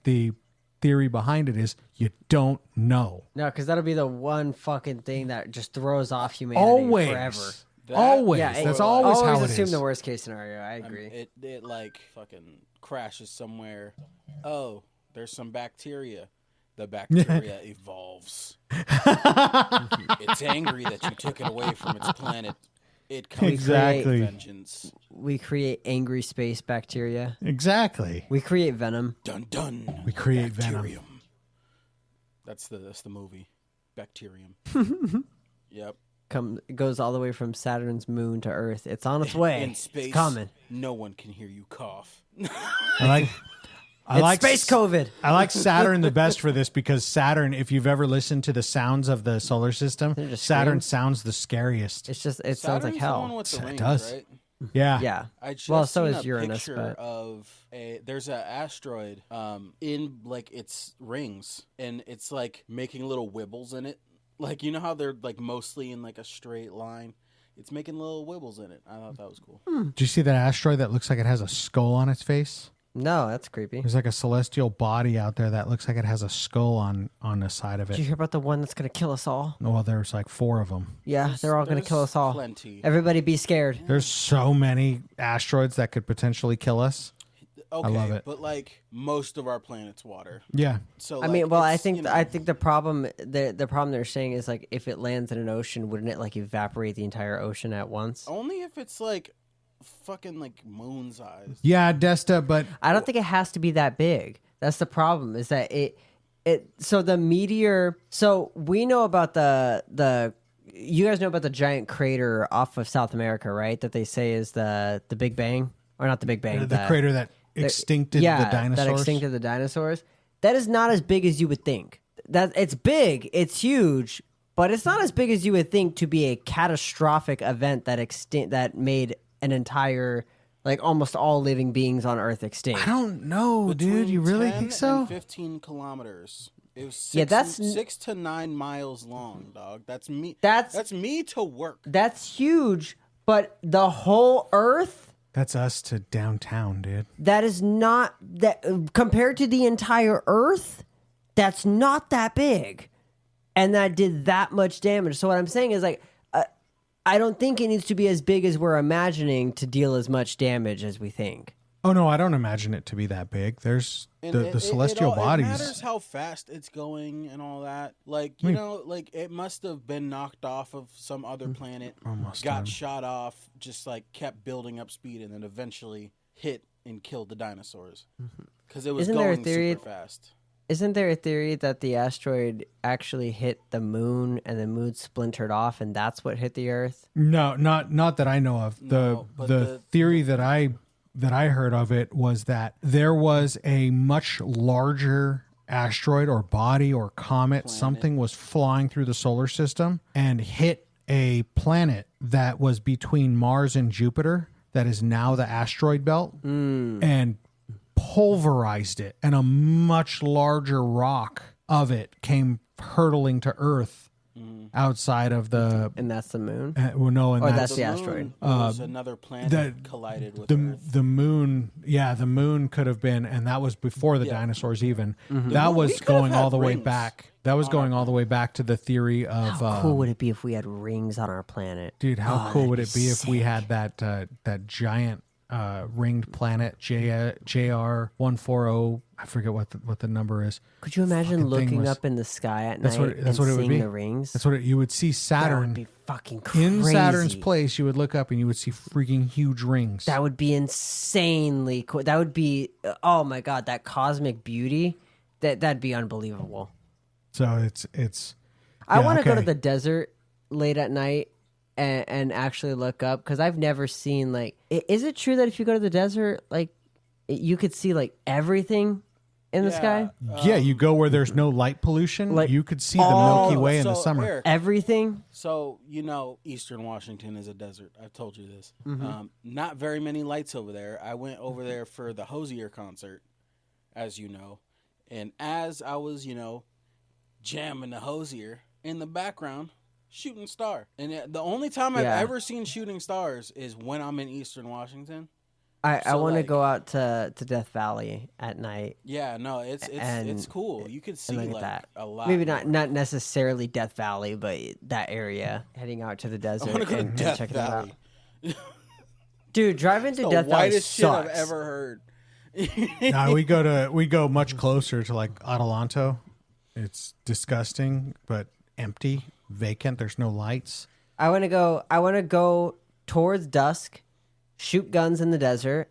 theory behind it is you don't know. No, because that'll be the one fucking thing that just throws off humanity forever. Always. Yeah, That's always how it assume is. The worst case scenario. I agree. It like fucking crashes somewhere. Oh, there's some bacteria. The bacteria evolves. It's angry that you took it away from its planet. It comes exactly. with vengeance. We create angry space bacteria. Exactly. We create venom. Dun dun. We create Bacterium. venom. That's the movie. Bacterium. Yep. It goes all the way from Saturn's moon to Earth. It's on its way. In space, it's coming. No one can hear you cough. I like space COVID. I like Saturn the best for this because Saturn, if you've ever listened to the sounds of the solar system, Saturn sounds the scariest. It sounds like hell. The one with the rings, it does. Right? Yeah. Yeah. I just well, so seen is a Uranus. picture But of there's an asteroid in like its rings, and it's like making little wibbles in it. Like, you know how they're like mostly in like a straight line? It's making little wibbles in it. I thought that was cool. Do you see that asteroid that looks like it has a skull on its face? no, that's creepy. There's like a celestial body out there that looks like it has a skull on the side of Did you it. hear about the one that's going to kill us all? Well, there's like 4 of them. Yeah, they're all going to kill us all. Plenty. Everybody be scared. There's so many asteroids that could potentially kill us. Okay, I love it. But like most of our planet's water. Yeah. So I like, mean, well, I it's, think you know, I think the problem they're saying is like if it lands in an ocean, wouldn't it like evaporate the entire ocean at once? only if it's like fucking like moon size. Yeah, Desta, but I don't think it has to be that big. That's the problem. Is that it? So the meteor. So we know about the. You guys know about the giant crater off of South America, right? That they say is the Big Bang, or not the Big Bang. the crater that extincted the dinosaurs. That extincted the dinosaurs. That is not as big as you would think. That it's big, it's huge, but it's not as big as you would think to be a catastrophic event that made an entire, like almost all living beings on Earth extinct. I don't know, dude. You really think so? 15 kilometers. It was 6 to 9 miles long, dog. That's me. That's me to work. That's huge, but the whole Earth. That's us to downtown, dude. That is not that compared to the entire Earth. That's not that big, and that did that much damage. So what I'm saying is like. I don't think it needs to be as big as we're imagining to deal as much damage as we think. Oh no, I don't imagine it to be that big. There's the celestial bodies. It matters how fast it's going and all that. Like, you know, like it must have been knocked off of some other planet, got shot off, just like kept building up speed, and then eventually hit and killed the dinosaurs because it was going super fast. Isn't there a theory that the asteroid actually hit the moon and the moon splintered off, and that's what hit the Earth? No, not that I know of. The theory that I heard of it was that there was a much larger asteroid or body or comet, something was flying through the solar system and hit a planet that was between Mars and Jupiter that is now the asteroid belt and pulverized it, and a much larger rock of it came hurtling to Earth outside of the... And that's the moon? That's the asteroid. Was another planet that collided with Earth. The moon, the moon could have been, and that was before the dinosaurs even. That was going all the way back. That was going all the way back to the theory of... How cool would it be if we had rings on our planet? Dude, how cool would it be if we had that giant... ringed planet JR140. I forget what the number is. Could you imagine looking up in the sky at night and seeing the rings? That's what you would see. Saturn. That would be fucking crazy. In Saturn's place, you would look up and you would see freaking huge rings. That would be insanely cool. That would be, oh my god, that cosmic beauty. That'd be unbelievable. So it's. I want to go to the desert late at night. And actually look up, because I've never seen, like, is it true that if you go to the desert, like, you could see, like, everything in the sky? You go where there's no light pollution, like, you could see the Milky Way in the summer. Eric, everything? So, Eastern Washington is a desert. I've told you this. Not very many lights over there. I went over there for the Hosier concert, as you know. And as I was, jamming the Hosier, in the background... shooting star. And the only time I've ever seen shooting stars is when I'm in Eastern Washington. I want to go out to Death Valley at night. Yeah, no, it's cool. You could see like a lot. Maybe not necessarily Death Valley, but that area. Heading out to the desert. I want to go to Death Valley. Dude, driving to Death Valley whitest shit I've ever heard. No, we go much closer to like Adelanto. It's disgusting, but empty. Vacant. There's no lights. I want to go towards dusk, shoot guns in the desert,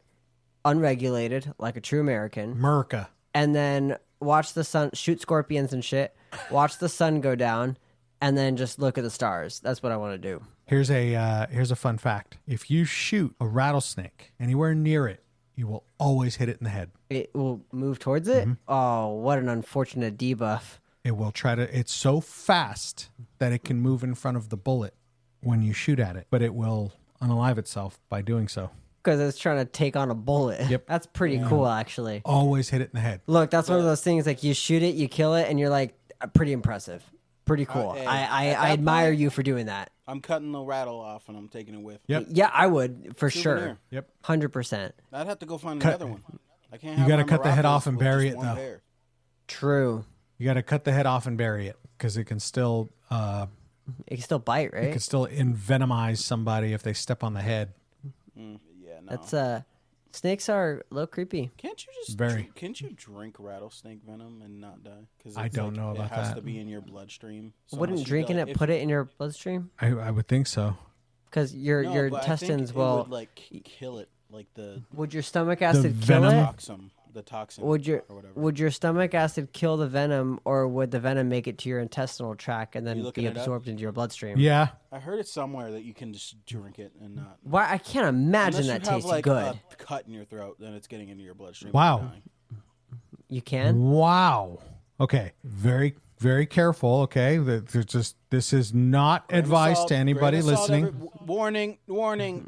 unregulated, like a true American. America. And then watch the sun, shoot scorpions and shit, watch the sun go down, and then just look at the stars. That's what I want to do. Here's a fun fact. If you shoot a rattlesnake anywhere near it, you will always hit it in the head. It will move towards it? Oh, what an unfortunate debuff. It will it's so fast that it can move in front of the bullet when you shoot at it, but it will unalive itself by doing so. Because it's trying to take on a bullet. Yep. That's pretty cool, actually. Always hit it in the head. Look, that's one of those things, like, you shoot it, you kill it, and you're like, pretty impressive. Pretty cool. I admire you for doing that. I'm cutting the rattle off and I'm taking it with. Yep. Yeah, I would, for sure. Yep. 100%. I'd have to go find another one. I can't. You got to cut the head off and bury it, though. Hair. True. You got to cut the head off and bury it, because it can still... it can still bite, right? It can still envenomize somebody if they step on the head. Yeah, no. That's snakes are a little creepy. Can't you just can't you drink rattlesnake venom and not die? Because I don't know about that. It has to be in your bloodstream. So Wouldn't drinking it put it in your bloodstream? I would think so. Because your intestines will would, like, kill it, like the. Would your stomach acid kill venom? it? The toxin. Would your stomach acid kill the venom, or would the venom make it to your intestinal tract and then be absorbed into your bloodstream? Yeah, I heard it somewhere that you can just drink it and not. Why? I can't imagine that tastes like good. A cut in your throat, then it's getting into your bloodstream. Wow. You can? Wow. Okay. Very, very careful. Okay. This is not advice to anybody listening. Warning.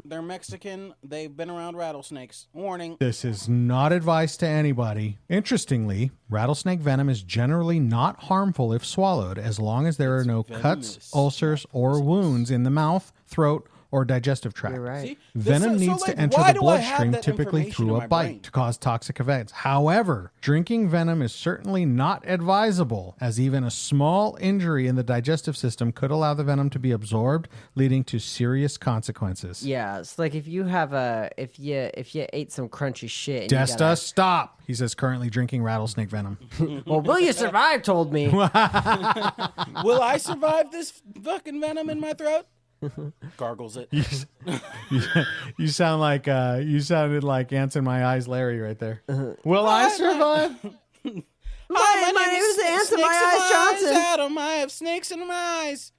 They're Mexican. They've been around rattlesnakes. Warning. This is not advice to anybody. Interestingly, rattlesnake venom is generally not harmful if swallowed, as long as there are no cuts, ulcers, or wounds in the mouth, throat, or digestive tract. You're right. See? Venom So, needs like, to enter why the do I have bloodstream that typically information through in a my bite brain? to cause toxic events. However, drinking venom is certainly not advisable, as even a small injury in the digestive system could allow the venom to be absorbed, leading to serious consequences. Yeah, it's like if you have if you ate some crunchy shit. And you Desta, gotta, stop. He says currently drinking rattlesnake venom. well, will you survive? Told me. Will I survive this fucking venom in my throat? Gargles it. You sound like you sounded like Ants in My Eyes Larry right there. Will I survive? My name is Ants in My Eyes Johnson. Adam, I have snakes in my eyes.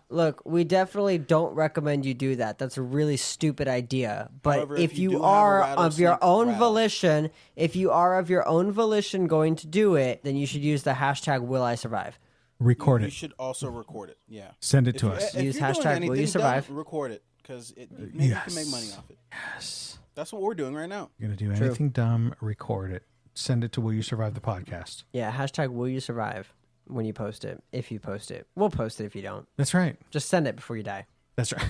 Look, we definitely don't recommend you do that. That's a really stupid idea. But However, if if you you do have a are of your rattlesnake own rattle. volition, if you are of your own volition going to do it, then you should use the hashtag Will I Survive. Record You it. should also record it. Yeah. Send it to us. If Use you're doing hashtag Will anything You Survive. dumb, record it because maybe you can make money off it. Yes. That's what we're doing right now. You're going to do anything dumb, record it. Send it to Will You Survive the podcast. Yeah, hashtag Will You Survive when you post it. If you post it. We'll post it if you don't. That's right. Just send it before you die. That's right.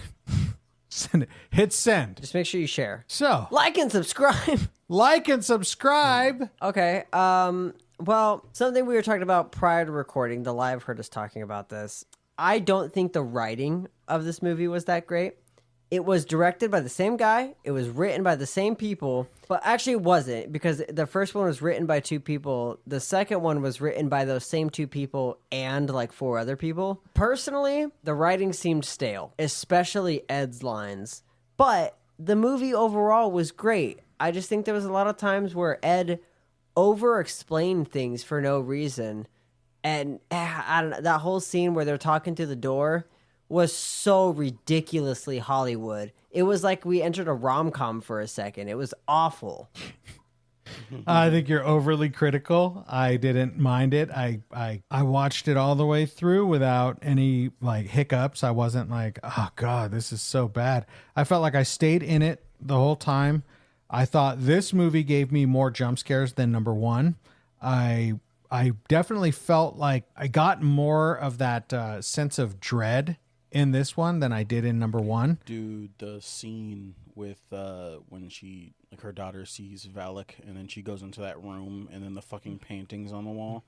Send it. Hit send. Just make sure you share. So, Like and subscribe. like and subscribe. Okay. Well, something we were talking about prior to recording, the live heard us talking about this. I don't think the writing of this movie was that great. It was directed by the same guy. It was written by the same people. But actually it wasn't, because the first one was written by 2 people. The second one was written by those same 2 people and like 4 other people. Personally, the writing seemed stale, especially Ed's lines. But the movie overall was great. I just think there was a lot of times where Ed over-explained things for no reason. And I don't know, that whole scene where they're talking to the door was so ridiculously Hollywood. It was like we entered a rom-com for a second. It was awful. I think you're overly critical. I didn't mind it. I watched it all the way through without any like hiccups. I wasn't like, oh God, this is so bad. I felt like I stayed in it the whole time. I thought this movie gave me more jump scares than number 1. I definitely felt like I got more of that sense of dread in this one than I did in number 1. Dude, the scene with when she, like, her daughter sees Valak and then she goes into that room and then the fucking paintings on the wall.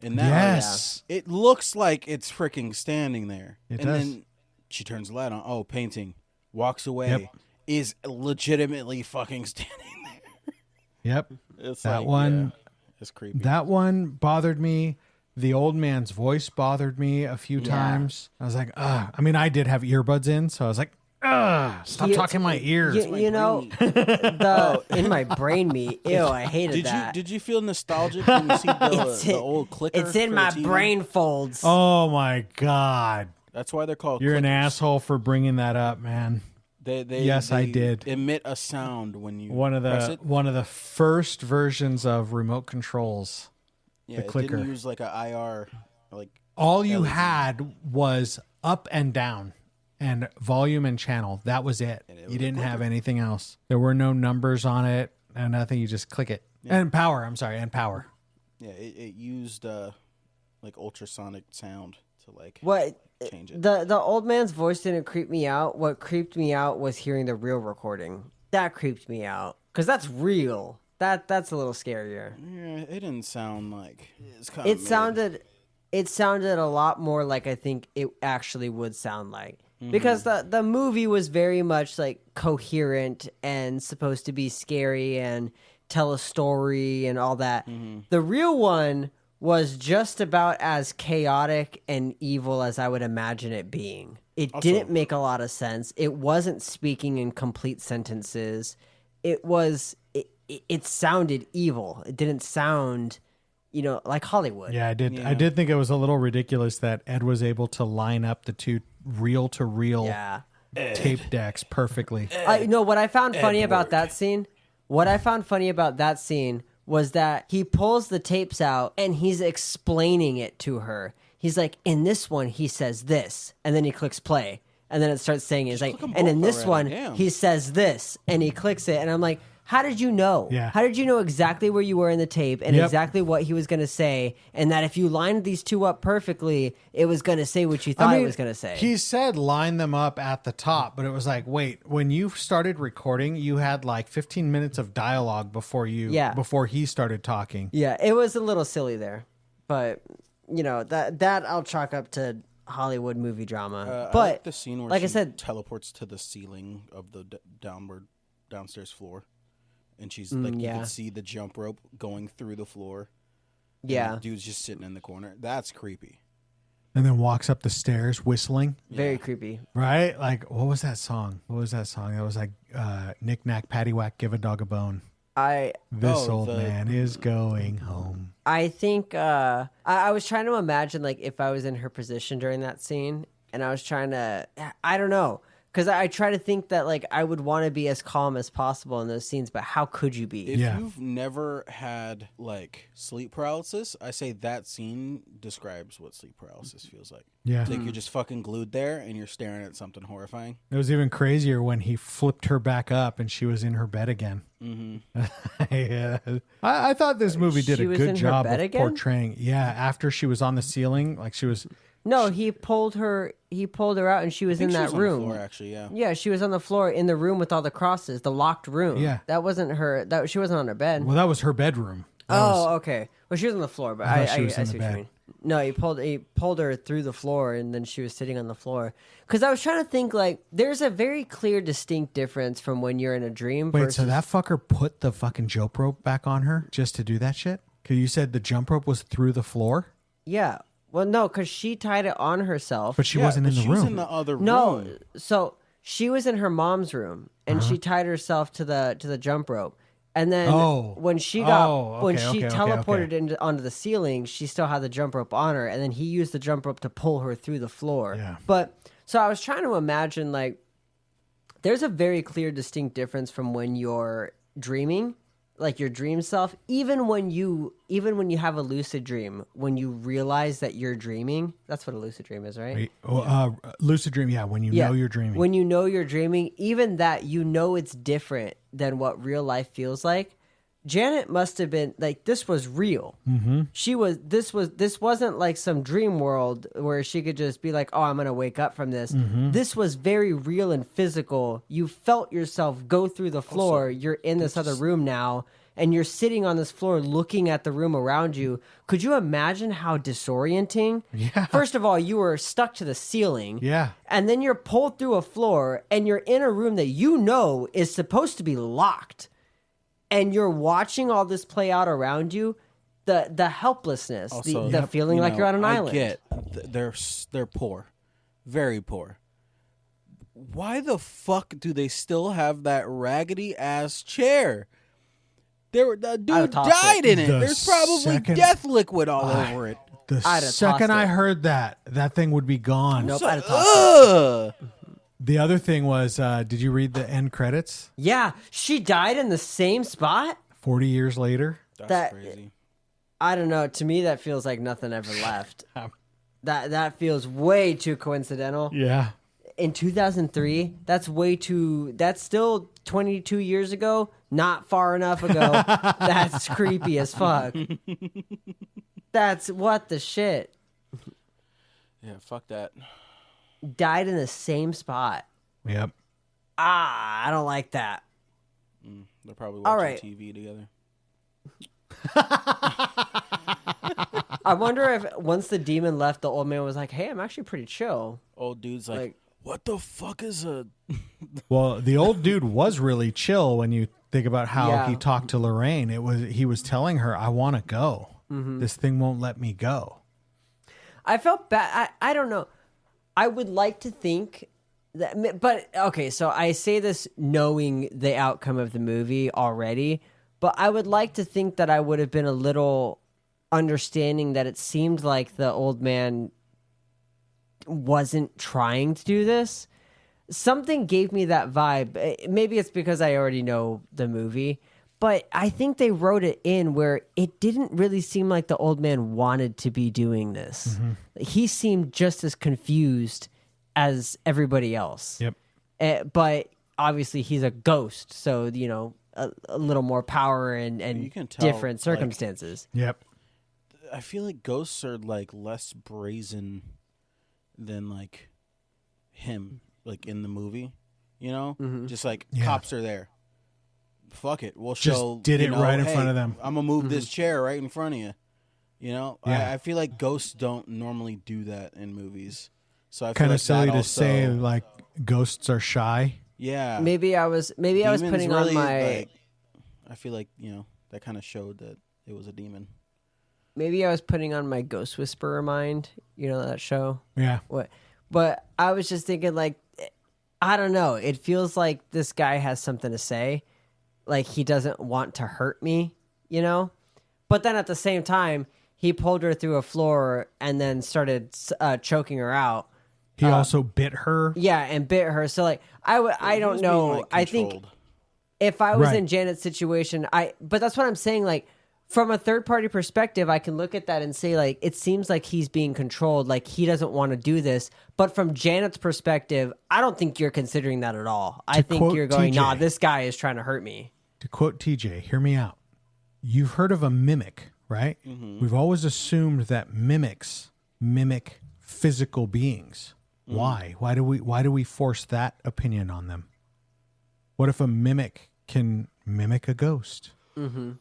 And that, Yes. it looks like it's freaking standing there. It and does. then she turns the light on. Oh, painting. Walks away. Yep. Is legitimately fucking standing there. Yep. It's That like, one. yeah, it's creepy. That one bothered me. The old man's voice bothered me a few times. I was like, ugh. I mean, I did have earbuds in, so I was like, ugh, stop talking my ears. You know, in my brain meat. Ew, I hated that. Did you feel nostalgic when you see the old clicker? It's in for my the TV? brain folds. Oh my God. That's why they're called. You're an clickers. asshole for bringing that up, man. Yes, I did. Emit a sound when you One of press it. the first versions of remote controls. Yeah, the it clicker. didn't use like a IR, like All you LED. had was up and down and volume and channel. That was it. And it was You a didn't have clicker. anything else. There were no numbers on it and nothing. You just click it. And power. I'm sorry. And power. Yeah, it used like ultrasonic sound to like What change it. the old man's voice didn't creep me out. What creeped me out was hearing the real recording. That creeped me out because that's real. That's a little scarier. Yeah, it didn't sound like it's kind It sounded a lot more like I think it actually would sound like. Because the movie was very much like coherent and supposed to be scary and tell a story and all that. The real one was just about as chaotic and evil as I would imagine it being. It didn't make a lot of sense. It wasn't speaking in complete sentences. It sounded evil. It didn't sound, like Hollywood. Yeah, I did. Yeah. I did think it was a little ridiculous that Ed was able to line up the two reel to reel Yeah. tape decks perfectly. What I found funny about that scene, was that he pulls the tapes out and he's explaining it to her. He's like, in this one, he says this, and then he clicks play, and then it starts saying it. It's like, click 'em and in both this already, one, damn. he says this, and he clicks it, and I'm like, how did you know? Yeah. How did you know exactly where you were in the tape and exactly what he was going to say? And that if you lined these two up perfectly, it was going to say what you thought it was going to say. He said line them up at the top, but it was like, wait, when you started recording, you had like 15 minutes of dialogue before he started talking. Yeah, it was a little silly there. But, you know, that I'll chalk up to Hollywood movie drama. But I like the scene where like she I said, teleports to the ceiling of the downstairs floor. And she's like, you can see the jump rope going through the floor. Yeah. The dude's just sitting in the corner. That's creepy. And then walks up the stairs whistling. Very creepy. Right? Like, what was that song? That was like Knick Knack, Paddywhack, Give a Dog a Bone. This old man is going home. I think I was trying to imagine like if I was in her position during that scene, and I was trying to, I don't know. Because I try to think that like I would want to be as calm as possible in those scenes, but how could you be? If you've never had like sleep paralysis, I say that scene describes what sleep paralysis feels like. Yeah. It's like you're just fucking glued there and you're staring at something horrifying. It was even crazier when he flipped her back up and she was in her bed again. Mm-hmm. Yeah. I thought this movie did a good job of portraying. Yeah, after she was on the ceiling, like she was. No, he pulled her out and she was in that room. On the floor, actually, yeah. Yeah, she was on the floor in the room with all the crosses, the locked room. Yeah. That wasn't her. She wasn't on her bed. Well, that was her bedroom. Okay. Well, she was on the floor, but I see what you bed. mean. No, he pulled her through the floor, and then she was sitting on the floor. Because I was trying to think, like, there's a very clear, distinct difference from when you're in a dream. Wait, so that fucker put the fucking jump rope back on her just to do that shit? Because you said the jump rope was through the floor? Yeah. Well, no, because she tied it on herself. But she wasn't in the room. She was in the other room. No, so she was in her mom's room, and she tied herself to the jump rope. And then when she teleported onto the ceiling, she still had the jump rope on her, and then he used the jump rope to pull her through the floor. Yeah. But so I was trying to imagine, like, there's a very clear, distinct difference from when you're dreaming, like your dream self, even when you have a lucid dream, when you realize that you're dreaming. That's what a lucid dream is, right? Lucid dream, when you know you're dreaming. When you know you're dreaming, even that, you know it's different than what real life feels like. Janet must have been like, this was real. Mm-hmm. This wasn't like some dream world where she could just be like, oh, I'm gonna wake up from this. Mm-hmm. This was very real and physical. You felt yourself go through the floor. Also, you're in this other room now, and you're sitting on this floor looking at the room around you. Could you imagine how disorienting? Yeah. First of all, you were stuck to the ceiling. Yeah. And then you're pulled through a floor, and you're in a room that you know is supposed to be locked. And you're watching all this play out around you, the helplessness, also, the feeling like you're on an island. I get they're poor, very poor. Why the fuck do they still have that raggedy ass chair? The dude died in it. There's probably death liquid all over it. The second I heard that thing would be gone. Nope, I'd have tossed it. The other thing was, did you read the end credits? Yeah, she died in the same spot? 40 years later? That's crazy. I don't know. To me, that feels like nothing ever left. That feels way too coincidental. Yeah. In 2003, that's still 22 years ago, not far enough ago. That's creepy as fuck. That's what the shit. Yeah, fuck that. Died in the same spot. Yep. I don't like that. They're probably watching TV together. I wonder if once the demon left, the old man was like, hey, I'm actually pretty chill. Old dude's like what the fuck is a... Well, the old dude was really chill when you think about how he talked to Lorraine. He was telling her, I want to go. Mm-hmm. This thing won't let me go. I felt bad. I don't know. I would like to think that, but okay, so I say this knowing the outcome of the movie already, but I would like to think that I would have been a little understanding that it seemed like the old man wasn't trying to do this. Something gave me that vibe. Maybe it's because I already know the movie, but I think they wrote it in where it didn't really seem like the old man wanted to be doing this. Mm-hmm. He seemed just as confused as everybody else. Yep. But obviously he's a ghost, so, a little more power and you can tell, different circumstances. Yep. I feel like ghosts are like less brazen than like him, like in the movie. You know, just like cops are there. Fuck it, we'll show. Just did it right in front of them. I'm gonna move this chair right in front of you. You know, I feel like ghosts don't normally do that in movies. So I kind feel of silly to say like ghosts are shy. Yeah, maybe I was putting really, on my. Like, I feel like that kind of showed that it was a demon. Maybe I was putting on my Ghost Whisperer mind, that show? Yeah. What? But I was just thinking, like, I don't know. It feels like this guy has something to say. Like, he doesn't want to hurt me, But then at the same time, he pulled her through a floor and then started choking her out. He also bit her. Yeah, and bit her. So, like, I don't know. Being, like, I think if I was in Janet's situation, but that's what I'm saying, like, from a third-party perspective, I can look at that and say, like, it seems like he's being controlled, like he doesn't want to do this. But from Janet's perspective, I don't think you're considering that at all. I think you're going, nah, this guy is trying to hurt me. To quote TJ, hear me out. You've heard of a mimic, right? Mm-hmm. We've always assumed that mimics mimic physical beings. Mm. Why? Why do we force that opinion on them? What if a mimic can mimic a ghost? Mm-hmm.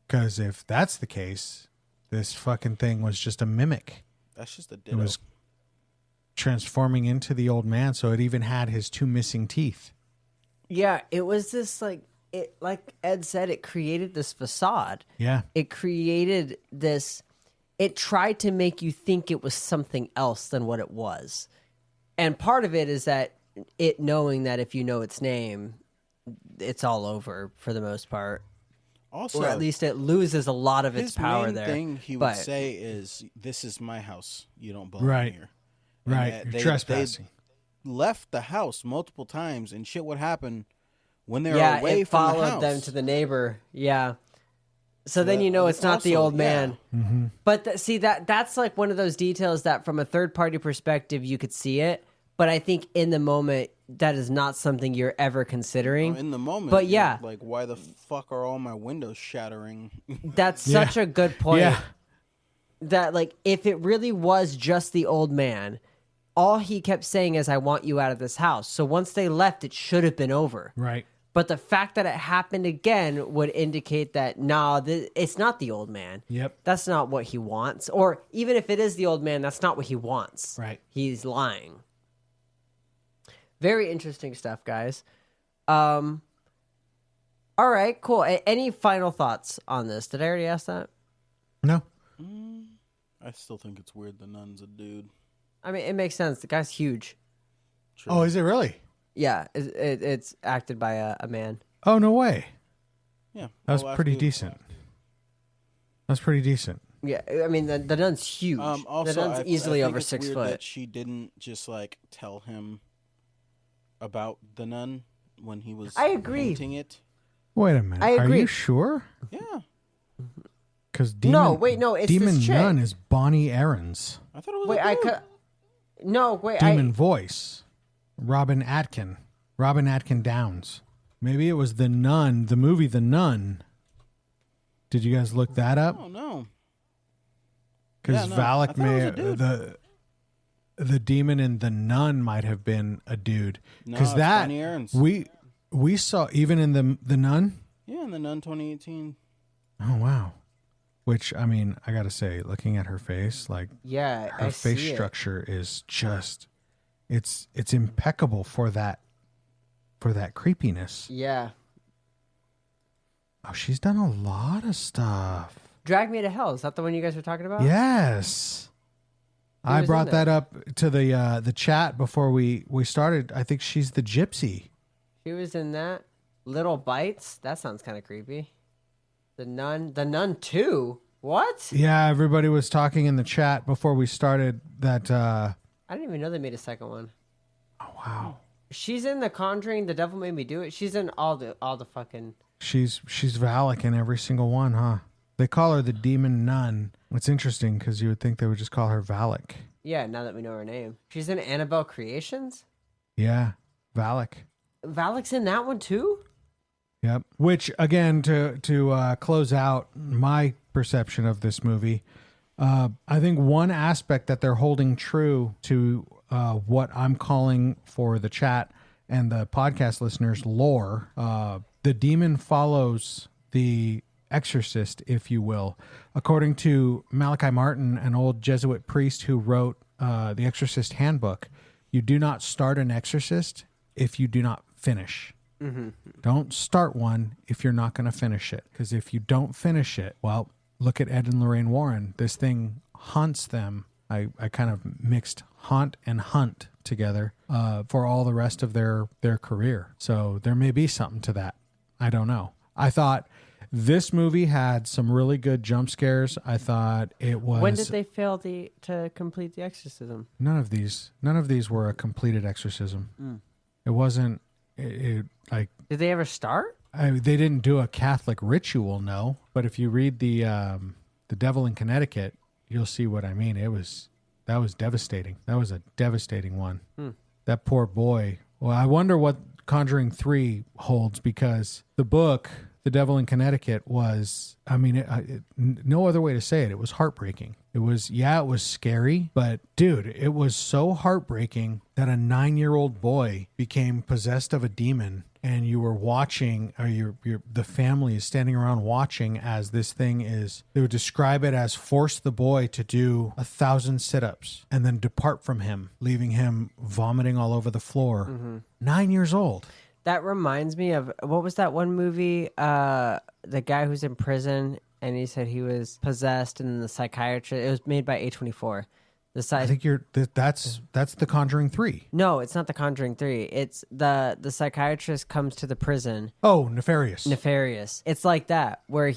Because if that's the case, this fucking thing was just a mimic. That's just a ditto. It was transforming into the old man, so it even had his 2 missing teeth. Yeah, it was this, like Ed said, it created this facade. Yeah. It created this, it tried to make you think it was something else than what it was. And part of it is that it knowing that if you know its name, it's all over for the most part. Also, or at least it loses a lot of its power there. His main thing he would say is, "This is my house. You don't belong here." And right. You're trespassing. They left the house multiple times, and shit would happen when they were away from the house. Yeah, it followed them to the neighbor. Yeah. So then it's not the old man. Yeah. Mm-hmm. But that's like one of those details that from a third-party perspective, you could see it. But I think in the moment, that is not something you're ever considering. In the moment, but yeah, like, why the fuck are all my windows shattering? That's such a good point. Yeah. That, like, if it really was just the old man, all he kept saying is, "I want you out of this house." So once they left, it should have been over. Right. But the fact that it happened again would indicate that, it's not the old man. Yep. That's not what he wants. Or even if it is the old man, that's not what he wants. Right. He's lying. Very interesting stuff, guys. All right, cool. Any final thoughts on this? Did I already ask that? No. I still think it's weird the nun's a dude. I mean, it makes sense. The guy's huge. True. Oh, is it really? Yeah, it's acted by a man. Oh, no way. Yeah. That was pretty decent. That's pretty decent. Yeah, I mean, the nun's huge. Also, the nun's easily over 6 weird foot. That she didn't just, like, tell him about the nun when he was painting it. Wait a minute. I agree. Are you sure? Yeah. Because it's Demon this chick. Nun is Bonnie Aarons. I thought it was a dude. Demon voice. Robin Atkin Downs. Maybe it was The Nun, the movie The Nun. Did you guys look that up? Oh, no. Because Valak the demon in The Nun might have been a dude. Because Bonnie Aarons. we saw even in the Nun. Yeah, in The Nun 2018. Oh wow. Which, I mean, I gotta say, looking at her face, like, her face structure is just, it's impeccable for that creepiness. Yeah. Oh, she's done a lot of stuff. Drag Me to Hell. Is that the one you guys were talking about? Yes. I brought that up to the chat before we started. I think she's the gypsy. She was in that. Little Bites. That sounds kind of creepy. The Nun 2. What? Yeah, everybody was talking in the chat before we started that. I didn't even know they made a second one. Oh wow. She's in The Conjuring. The Devil Made Me Do It. She's in all the fucking. She's Valak in every single one, huh? They call her the Demon Nun. It's interesting because you would think they would just call her Valak. Yeah, now that we know her name. She's in Annabelle Creations? Yeah, Valak. Valak's in that one too? Yep. Which, again, to close out my perception of this movie, I think one aspect that they're holding true to what I'm calling for the chat and the podcast listeners lore, the demon follows the exorcist, if you will. According to Malachi Martin, an old Jesuit priest who wrote the Exorcist Handbook, you do not start an exorcist if you do not finish. Mm-hmm. Don't start one if you're not going to finish it. Because if you don't finish it, well, look at Ed and Lorraine Warren. This thing haunts them. I kind of mixed haunt and hunt together for all the rest of their career. So there may be something to that. I don't know. I thought this movie had some really good jump scares. I thought it was... When did they fail to complete the exorcism? None of these were a completed exorcism. It wasn't... Like, did they ever start? They didn't do a Catholic ritual, no. But if you read the Devil in Connecticut, you'll see what I mean. That was devastating. That was a devastating one. That poor boy. Well, I wonder what Conjuring 3 holds, because the book, The Devil in Connecticut, was, I mean, no other way to say it. It was heartbreaking. It was scary, but dude, it was so heartbreaking that a 9-year-old boy became possessed of a demon, and you were watching, or the family is standing around watching as this thing is, they would describe it as force the boy to do 1,000 sit-ups and then depart from him, leaving him vomiting all over the floor. 9 years old. That reminds me of, what was that one movie? The guy who's in prison and he said he was possessed, and the psychiatrist. It was made by A24. I think that's The Conjuring 3. No, it's not The Conjuring 3. It's the psychiatrist comes to the prison. Oh, Nefarious. It's like that, where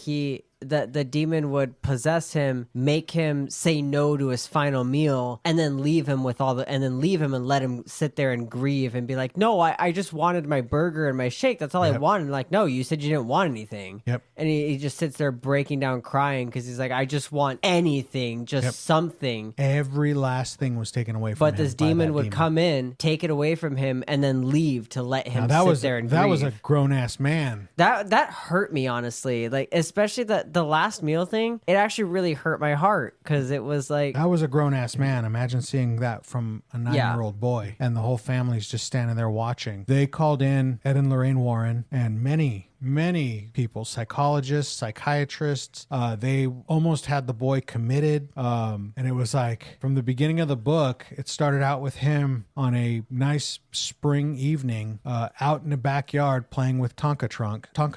the demon would possess him, make him say no to his final meal, and then leave him and let him sit there and grieve and be like, no, I just wanted my burger and my shake. That's all I wanted. Like, no, you said you didn't want anything. Yep. And he just sits there breaking down crying because he's like, I just want anything, just something. Every last thing was taken away from him. But this demon would come in, take it away from him, and then leave to let him sit there and grieve. That was a grown-ass man. That hurt me, honestly. Like, especially the last meal thing, it actually really hurt my heart, because it was like... That was a grown-ass man. Imagine seeing that from a 9-year-old boy, and the whole family's just standing there watching. They called in Ed and Lorraine Warren, and many people, psychologists, psychiatrists, they almost had the boy committed. And it was like, from the beginning of the book, it started out with him on a nice spring evening out in the backyard playing with Tonka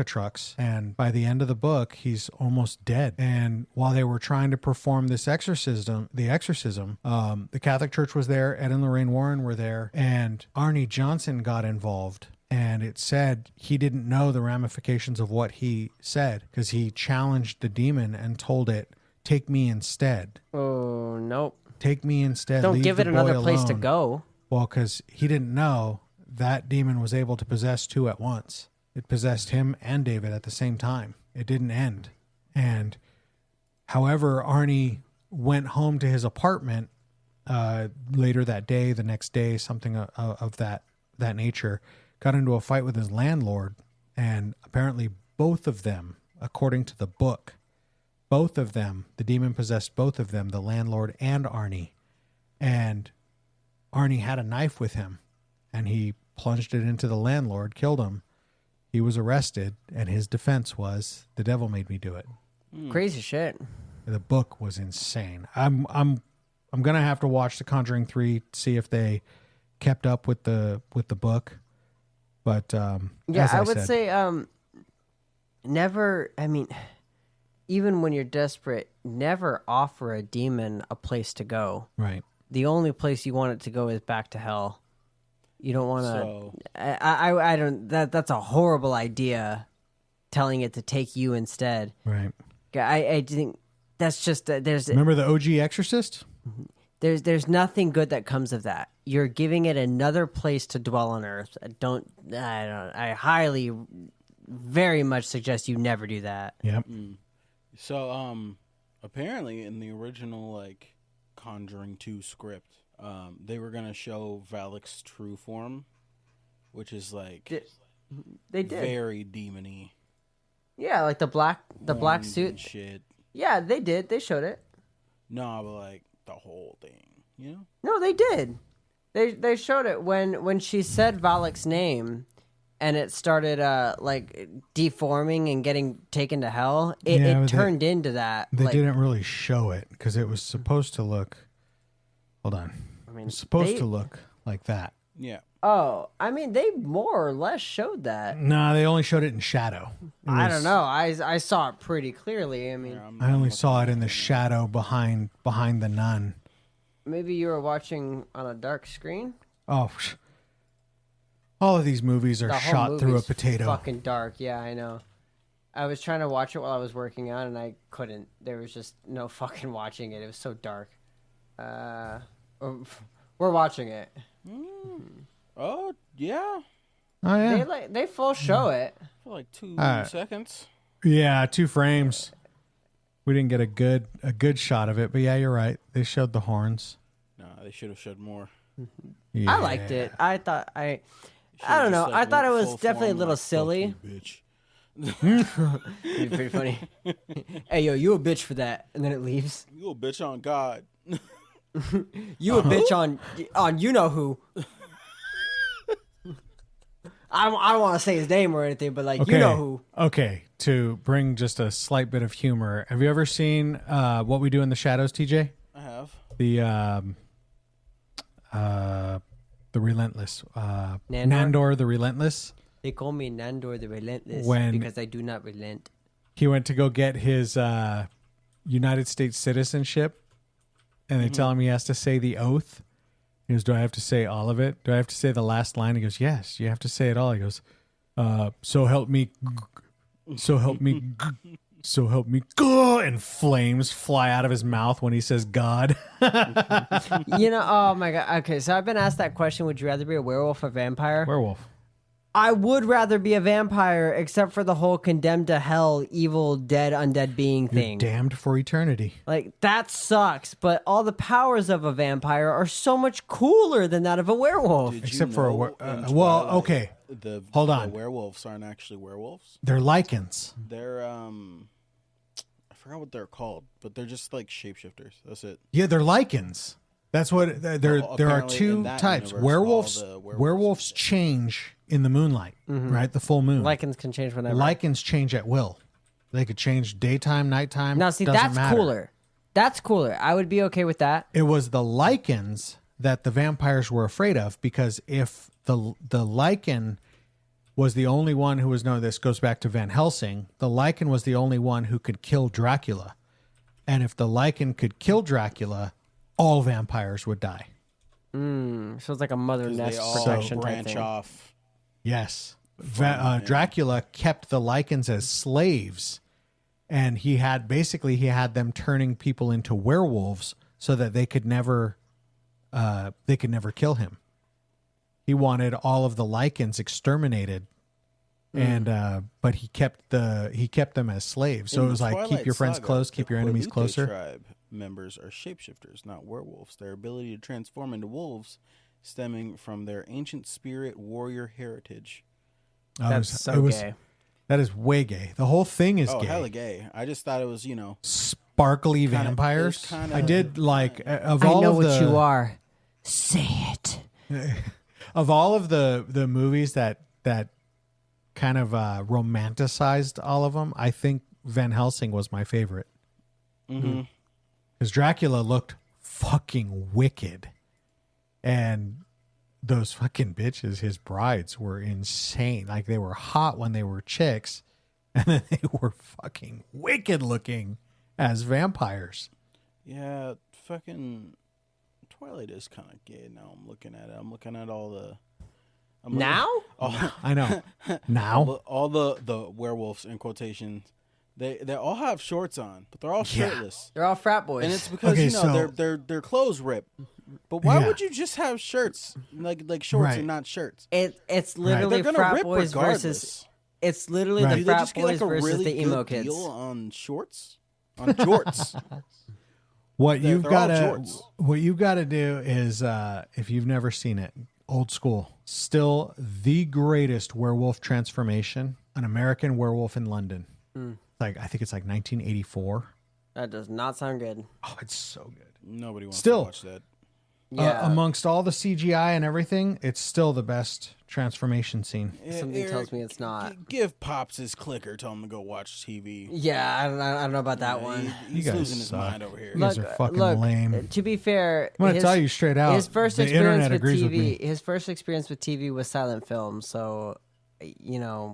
trucks. And by the end of the book, he's almost dead. And while they were trying to perform this exorcism, the Catholic Church was there, Ed and Lorraine Warren were there, and Arnie Johnson got involved. And it said he didn't know the ramifications of what he said, because he challenged the demon and told it, take me instead. Oh, nope. Take me instead. Don't Leave give it another place to alone. go. Well, because he didn't know that demon was able to possess two at once. It possessed him and David at the same time. It didn't end. And however, Arnie went home to his apartment later that day, the next day, something of that nature, got into a fight with his landlord, and apparently both of them, according to the book, the demon possessed both of them, the landlord and Arnie. And Arnie had a knife with him, and he plunged it into the landlord, killed him. He was arrested, and his defense was, the devil made me do it. Crazy shit. The book was insane. I'm gonna have to watch The Conjuring 3 to see if they kept up with the book. But I would say never. I mean, even when you're desperate, never offer a demon a place to go. Right. The only place you want it to go is back to hell. You don't want to. I don't. That's a horrible idea. Telling it to take you instead. Right. I think that's just there's. Remember the OG Exorcist? There's nothing good that comes of that. You're giving it another place to dwell on earth. I highly, very much suggest you never do that. Yep. So, apparently in the original, Conjuring 2 script, they were going to show Valak's true form, which is They did. Very demony. Yeah, like the black suit. And shit. Yeah, they did. They showed it. No, but like the whole thing, you know? No, they did. They showed it when she said Valak's name, and it started like deforming and getting taken to hell. It turned into that. They didn't really show it because it was supposed to look. Hold on. I mean, it was supposed to look like that. Yeah. Oh, I mean, they more or less showed that. No, they only showed it in shadow. I don't know. I saw it pretty clearly. I mean, Yeah, I only saw it in the shadow behind the nun. maybe you were watching on a dark screen. Oh, all of these movies are The whole shot through a movie's potato. Fucking dark. Yeah, I know. I was trying to watch it while I was working out, and I couldn't. There was just no fucking watching it. It was so dark. We're watching it. Oh, yeah. Oh yeah, They full show it. For like 2 right. seconds. yeah, 2 frames. We didn't get a good shot of it, but yeah, you're right. They showed the horns. No, they should have showed more. Yeah. I liked it. I thought I Should've don't know. just, I like, thought it went was full definitely a form, little like, fuck silly. you, bitch. It'd be pretty funny. Hey, yo, you a bitch for that, and then it leaves. You a bitch on God. You a bitch on you know who. I don't want to say his name or anything, but like you know who. Okay, to bring just a slight bit of humor, have you ever seen What We Do in the Shadows, TJ? I have. The Relentless. Nandor? Nandor the Relentless. They call me Nandor the Relentless When- because I do not relent. He went to go get his United States citizenship, and they tell him he has to say the oath. He goes, do I have to say all of it? Do I have to say the last line? He goes, yes, you have to say it all. He goes, so help me, so help me, so help me, and flames fly out of his mouth when he says God. You know, oh my god. Okay, so I've been asked that question: would you rather be a werewolf or vampire? Werewolf. I would rather be a vampire, except for the whole condemned to hell, evil, dead, undead being thing. Damned for eternity. Like, that sucks, but all the powers of a vampire are so much cooler than that of a werewolf. Did you Except for know a in well, Twilight, okay. Hold on. The werewolves aren't actually werewolves. They're lichens. They're I forgot what they're called, but they're just like shapeshifters. That's it. Yeah, they're lichens. That's what there are apparently 2 in that types. universe, Werewolves all the werewolves change in the moonlight, right? The full moon. Lichens can change whenever. Lichens change at will. They could change daytime, nighttime. Now, see, doesn't that's matter. cooler. That's cooler. I would be okay with that. It was the lichens that the vampires were afraid of, because if the lichen was the only one who was known, this goes back to Van Helsing, the lichen was the only one who could kill Dracula. And if the lichen could kill Dracula, all vampires would die. So it's like a mother 'Cause nest they all protection type branch thing. off. Yes. Dracula kept the lichens as slaves, and he had them turning people into werewolves so that they could never kill him. He wanted all of the lichens exterminated, and but he kept them as slaves. So In it was the like, Twilight keep your friends Saga, close, keep the your enemies Quileute closer. Tribe members are shapeshifters, not werewolves. Their ability to transform into wolves stemming from their ancient spirit warrior heritage. That's so gay. That is way gay. The whole thing is Oh, gay. hella gay. I just thought it was, Sparkly Kinda- vampires. it was kinda- I did like of I all know of what the, you are. Say it. Of all of the movies that kind of romanticized all of them, I think Van Helsing was my favorite. Because Dracula looked fucking wicked, and those fucking bitches, his brides, were insane. Like, they were hot when they were chicks, and then they were fucking wicked looking as vampires. yeah, fucking Twilight is kind of gay. Now I'm looking at it. I'm looking at all the. Now? I know. Now, all the werewolves in quotations, they all have shorts on, but they're all shirtless. They're all frat boys. And it's because Okay, so- their clothes rip. But why Yeah. would you just have shirts like shorts Right. and not shirts? It's literally They're gonna frat rip boys regardless. versus. It's literally Right. the Do they frat just get boys like a versus really the emo good kids. deal on shorts? On jorts. what they're all you've got to jorts. do is, if you've never seen it, Old school. Still the greatest werewolf transformation, An American Werewolf in London. I think it's like 1984. That does not sound good. Oh, it's so good. Nobody wants to watch that. Yeah. Amongst all the CGI and everything, it's still the best transformation scene. Something tells me it's not. Give Pops his clicker. Tell him to go watch TV. Yeah, I don't know about that one. He's losing his mind over here. You guys are fucking lame. To be fair, I'm going to tell you straight out. His first the experience internet with agrees with TV. me. His first experience with TV was silent film. So,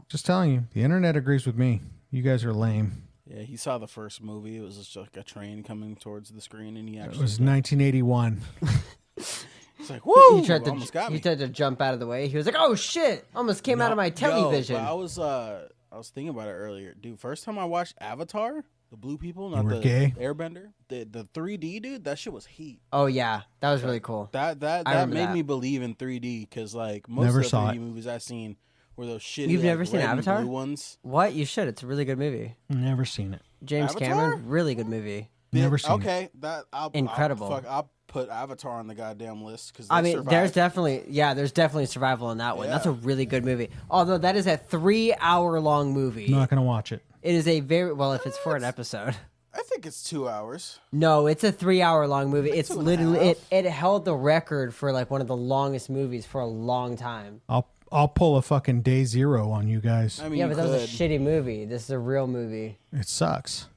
Just telling you, the internet agrees with me. You guys are lame. Yeah, he saw the first movie. It was just like a train coming towards the screen, and he actually. It was 1981. It's like, woo! He tried almost got me. He tried to jump out of the way. He was like, "Oh shit!" Almost came out of my television. I was thinking about it earlier, dude. First time I watched Avatar, the blue people, not the gay? Airbender, the 3D, dude. That shit was heat. Oh yeah, that was really cool. That made me believe in 3D because like most Never of the saw 3D it. movies I've seen were those shitty. You've like, never seen red and Avatar? blue ones. What? You should. It's a really good movie. Never seen it. James Avatar? Cameron, really good movie. Never seen it. Okay, Incredible. I'll put Avatar on the goddamn list because I mean, there's definitely survival in that one. Yeah. That's a really good movie. Although that is a 3-hour-long movie. Not going to watch it. It is a very if it's for an episode. I think it's 2 hours. No, it's a 3-hour-long movie. It's 2.5. literally it held the record for like one of the longest movies for a long time. I'll pull a fucking Day Zero on you guys. I mean, Yeah, you but that was a could. shitty movie. This is a real movie. It sucks.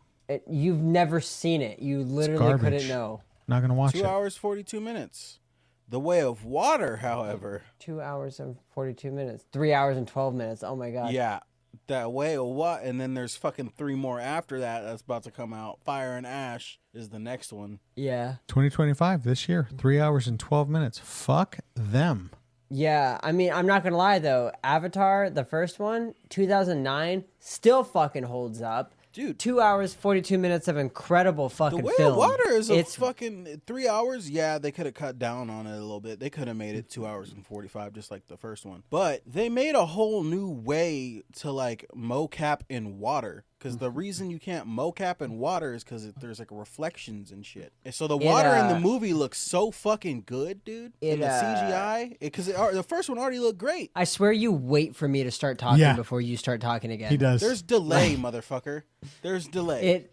You've never seen it. You literally garbage. couldn't know. Not going to watch 2 it. hours 42 minutes. The Way of Water, however. 2 hours and 42 minutes. 3 hours and 12 minutes. Oh my god. Yeah. That Way of What? And then there's fucking 3 more after that that's about to come out. Fire and Ash is the next one. Yeah. 2025 this year. 3 hours and 12 minutes. Fuck them. Yeah. I mean, I'm not gonna lie though. Avatar, the first one, 2009, still fucking holds up. Dude. 2 hours, 42 minutes of incredible fucking The Way film. of Water is It's fucking 3 hours. Yeah, they could have cut down on it a little bit. They could have made it 2 hours and 45, just like the first one. But they made a whole new way to like mocap in water. Because the reason you can't mocap in water is because there's like reflections and shit. And so the water in the movie looks so fucking good, dude. In the CGI, because the first one already looked great. I swear you wait for me to start talking before you start talking again. He does. There's delay, motherfucker. There's delay.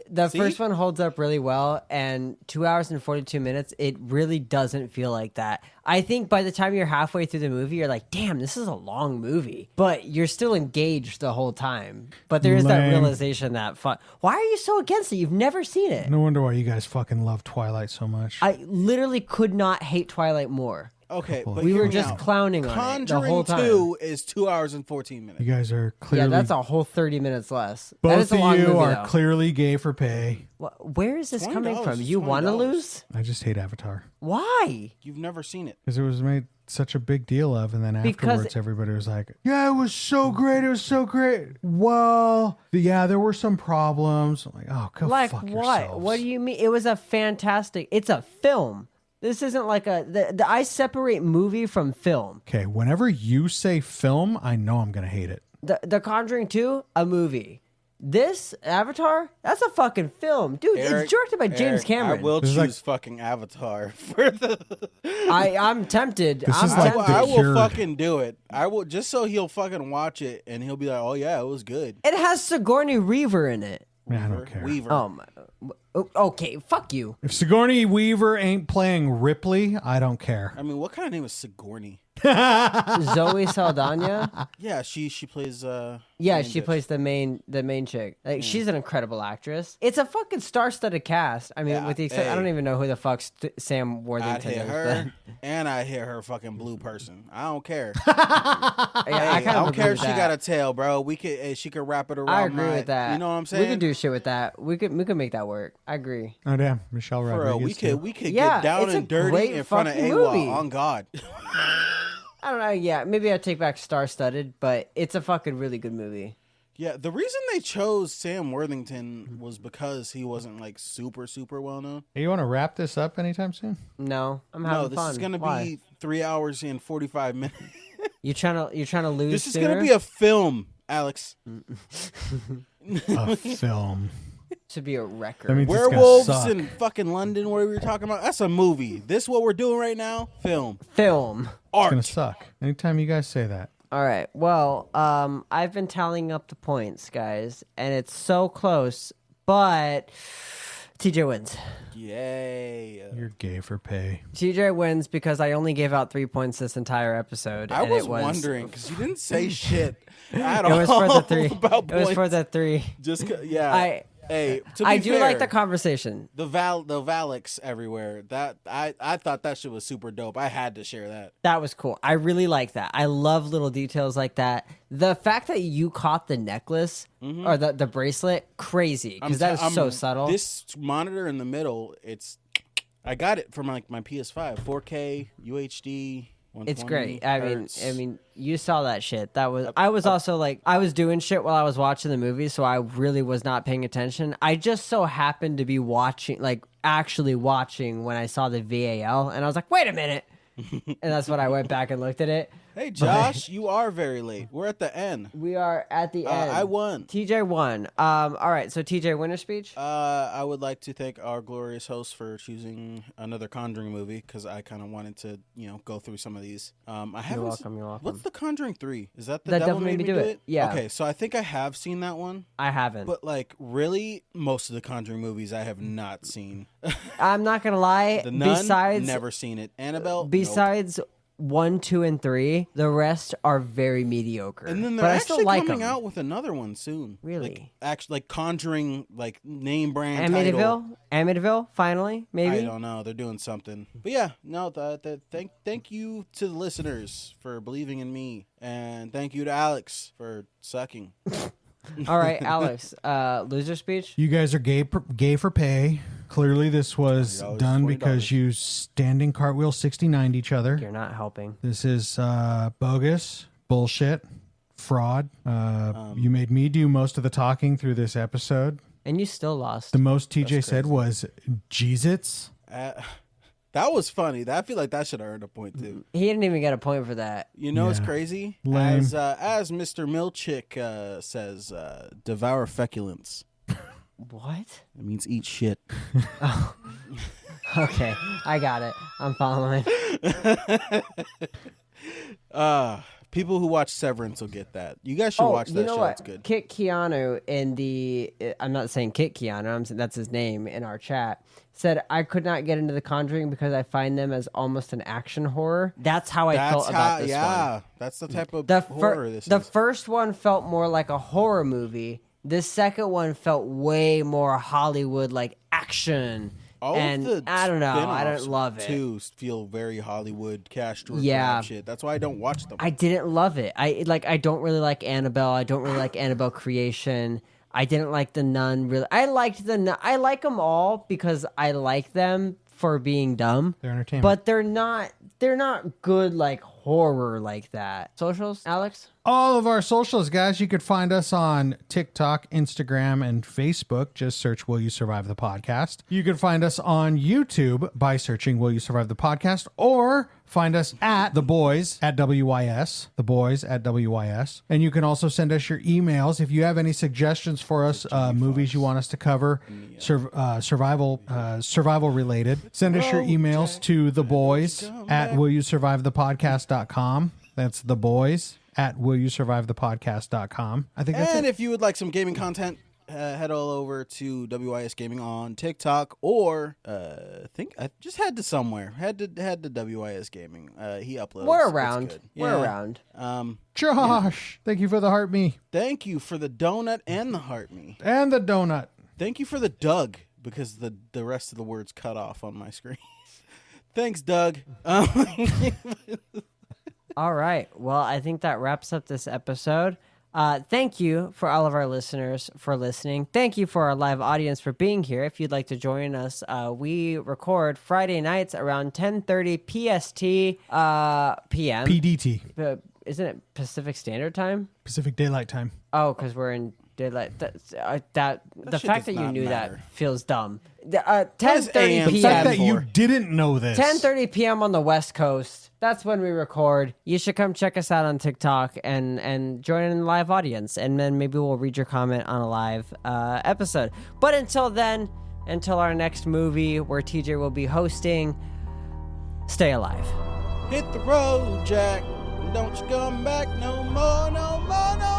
The See? first one holds up really well, and 2 hours and 42 minutes, it really doesn't feel like that. I think by the time you're halfway through the movie, you're like, damn, this is a long movie. But you're still engaged the whole time. But there is that Lame. realization that, why are you so against it? You've never seen it. No wonder why you guys fucking love Twilight so much. I literally could not hate Twilight more. Okay, but We hear were me just out. clowning on it the Conjuring whole time. 2 is 2 hours and 14 minutes. You guys are clearly... Yeah, that's a whole 30 minutes less. That Both is a of long you movie, are though. clearly gay for pay. Where is this coming $20, from? You want to $20. lose? I just hate Avatar. Why? You've never seen it. Because it was made such a big deal of, and then Because- afterwards everybody was like, yeah, it was so great, it was so great. Well, yeah, there were some problems. I'm like, oh, go Like fuck what? yourselves. What do you mean? It was a fantastic. It's a film. This isn't like I separate movie from film. Okay, whenever you say film, I know I'm going to hate it. The Conjuring 2, a movie. This Avatar, that's a fucking film, dude. Eric, it's directed by James Eric, Cameron. I will This is choose like- fucking Avatar for the. I'm tempted. This I'm is like tempted. the I will Cured. fucking do it. I will just so he'll fucking watch it and he'll be like, "Oh yeah, it was good." It has Sigourney Weaver in it. Man, I don't care. Weaver. Oh my. Okay, fuck you. If Sigourney Weaver ain't playing Ripley, I don't care. I mean, what kind of name is Sigourney? Zoe Saldana. Yeah, she plays. Yeah, main she bitch. plays the main chick. Like she's an incredible actress. It's a fucking star-studded cast. I mean, Yeah, with the exception, I hey. don't even know who the fuck Sam I'd Worthington hit is. her, and I hit her fucking blue person. I don't care. But, Hey, I I kind of don't care if agree she with got that. a tail, bro. We could. She could wrap it around. I agree my- with that. You know what I'm saying? We could do shit with that. We could make that work. I agree. Oh, damn. Michelle For real, Rodriguez. we could Yeah, get down it's a and dirty great in front of fucking AWA. movie. On God. I don't know. Yeah, maybe I take back star-studded, but it's a fucking really good movie. Yeah, the reason they chose Sam Worthington was because he wasn't like super well known. Hey, you want to wrap this up anytime soon? No, I'm having No, this fun. is gonna Why? be 3 hours and 45 minutes. You trying to lose? This is sooner? gonna be a film, Alex. A film. to be a record. That means it's gonna Werewolves suck. in fucking London, where we were talking about. That's a movie. This what we're doing right now? Film. Film. It's Art. gonna suck. Anytime you guys say that. All right. Well, I've been tallying up the points, guys, and it's so close, but TJ wins. Yay. You're gay for pay. TJ wins because I only gave out 3 points this entire episode. I and was it was wondering because you didn't say shit at It all was for the 3. about It was for points. the 3. Just yeah. Hey, to be I do fair, like the conversation. the Valaks everywhere. That I thought that shit was super dope. I had to share that. That was cool. I really like that. I love little details like that. The fact that you caught the necklace or the bracelet, crazy, because that is so subtle. This monitor in the middle, I got it from like my PS5, 4K UHD. It's great. I mean, you saw that shit. I was also like, I was doing shit while I was watching the movie, so I really was not paying attention. I just so happened to be watching, like actually watching when I saw the VAL, and I was like, wait a minute. And that's when I went back and looked at it. Hey, Josh, you are very late. We're at the end. We are at the end. I won. TJ won. All right, so TJ, winner speech? I would like to thank our glorious host for choosing another Conjuring movie because I kind of wanted to, go through some of these. I haven't. You're welcome. What's the Conjuring 3? Is that the That Devil Devil Made Me Do It? Yeah. Okay, so I think I have seen that one. I haven't. But like, really, most of the Conjuring movies I have not seen. I'm not gonna lie. The Nun, besides, never seen it. Annabelle, besides 1, 2, and 3, the rest are very mediocre. And then but they're I actually still like coming them. out with another one soon. Really? Like Conjuring, like name brand title. Amityville, finally, maybe. I don't know. They're doing something. But yeah, no. Thank you to the listeners for believing in me, and thank you to Alex for sucking. All right, Alex. Loser speech. You guys are gay for pay. Clearly, this was $20. done because you standing cartwheel 69'd each other. You're not helping. This is bogus, bullshit, fraud. You made me do most of the talking through this episode. And you still lost. The most TJ said was Jesus. That was funny. I feel like that should have earned a point too. He didn't even get a point for that. It's crazy. Lame. As Mr. Milchick says, devour feculence. What? It means eat shit. Oh. Okay, I got it. I'm following. People who watch Severance will get that. You guys should watch that you know show. what? It's good. Kit Keanu in the I'm not saying Kit Keanu, I'm saying that's his name in our chat. Said I could not get into The Conjuring because I find them as almost an action horror. That's how I felt about this one. That's the type of The horror this the is. first one felt more like a horror movie. The second one felt way more Hollywood, like action. All and of the I don't know. I spin-offs don't love it. Too feel very Hollywood cash to Yeah. shit. That's why I don't watch them. I didn't love it. I don't really like Annabelle. I don't really like Annabelle Creation. I didn't like The Nun really. I liked The Nun. I like them all because I like them for being dumb. They're entertainment. But they're not good like horror like that. Socials, Alex? All of our socials, guys. You could find us on TikTok, Instagram, and Facebook. Just search Will You Survive the Podcast. You can find us on YouTube by searching Will You Survive the Podcast, or find us at The Boys at WYS. The Boys at WYS. And you can also send us your emails if you have any suggestions for us, movies you want us to cover, survival related. Send us your emails to The Boys at willyousurvivethepodcast.com. That's The Boys at willyousurvivethepodcast.com. I think that's And it. if you would like some gaming content, head all over to WIS Gaming on TikTok, or I think I just head to somewhere. Head to WIS Gaming. He uploads. We're It's around. good. We're Yeah. around. Josh, thank you for the heart me Thank you for the donut and the heart me. and the donut. Thank you for the Doug, because the rest of the words cut off on my screen. Thanks, Doug. All right. Well, I think that wraps up this episode. Thank you for all of our listeners for listening. Thank you for our live audience for being here. If you'd like to join us, we record Friday nights around 10:30 PST PM. PDT, Isn't it Pacific Standard Time? Pacific Daylight Time. Oh, because we're in Dude, like the shit fact does that you not knew matter. that feels dumb. is 10:30 AM? The fact that p.m. you didn't know this. 10:30 p.m. on the West Coast. That's when we record. You should come check us out on TikTok and join in the live audience, and then maybe we'll read your comment on a live episode. But until then, until our next movie where TJ will be hosting, stay alive. Hit the road, Jack. Don't you come back no more, no more, no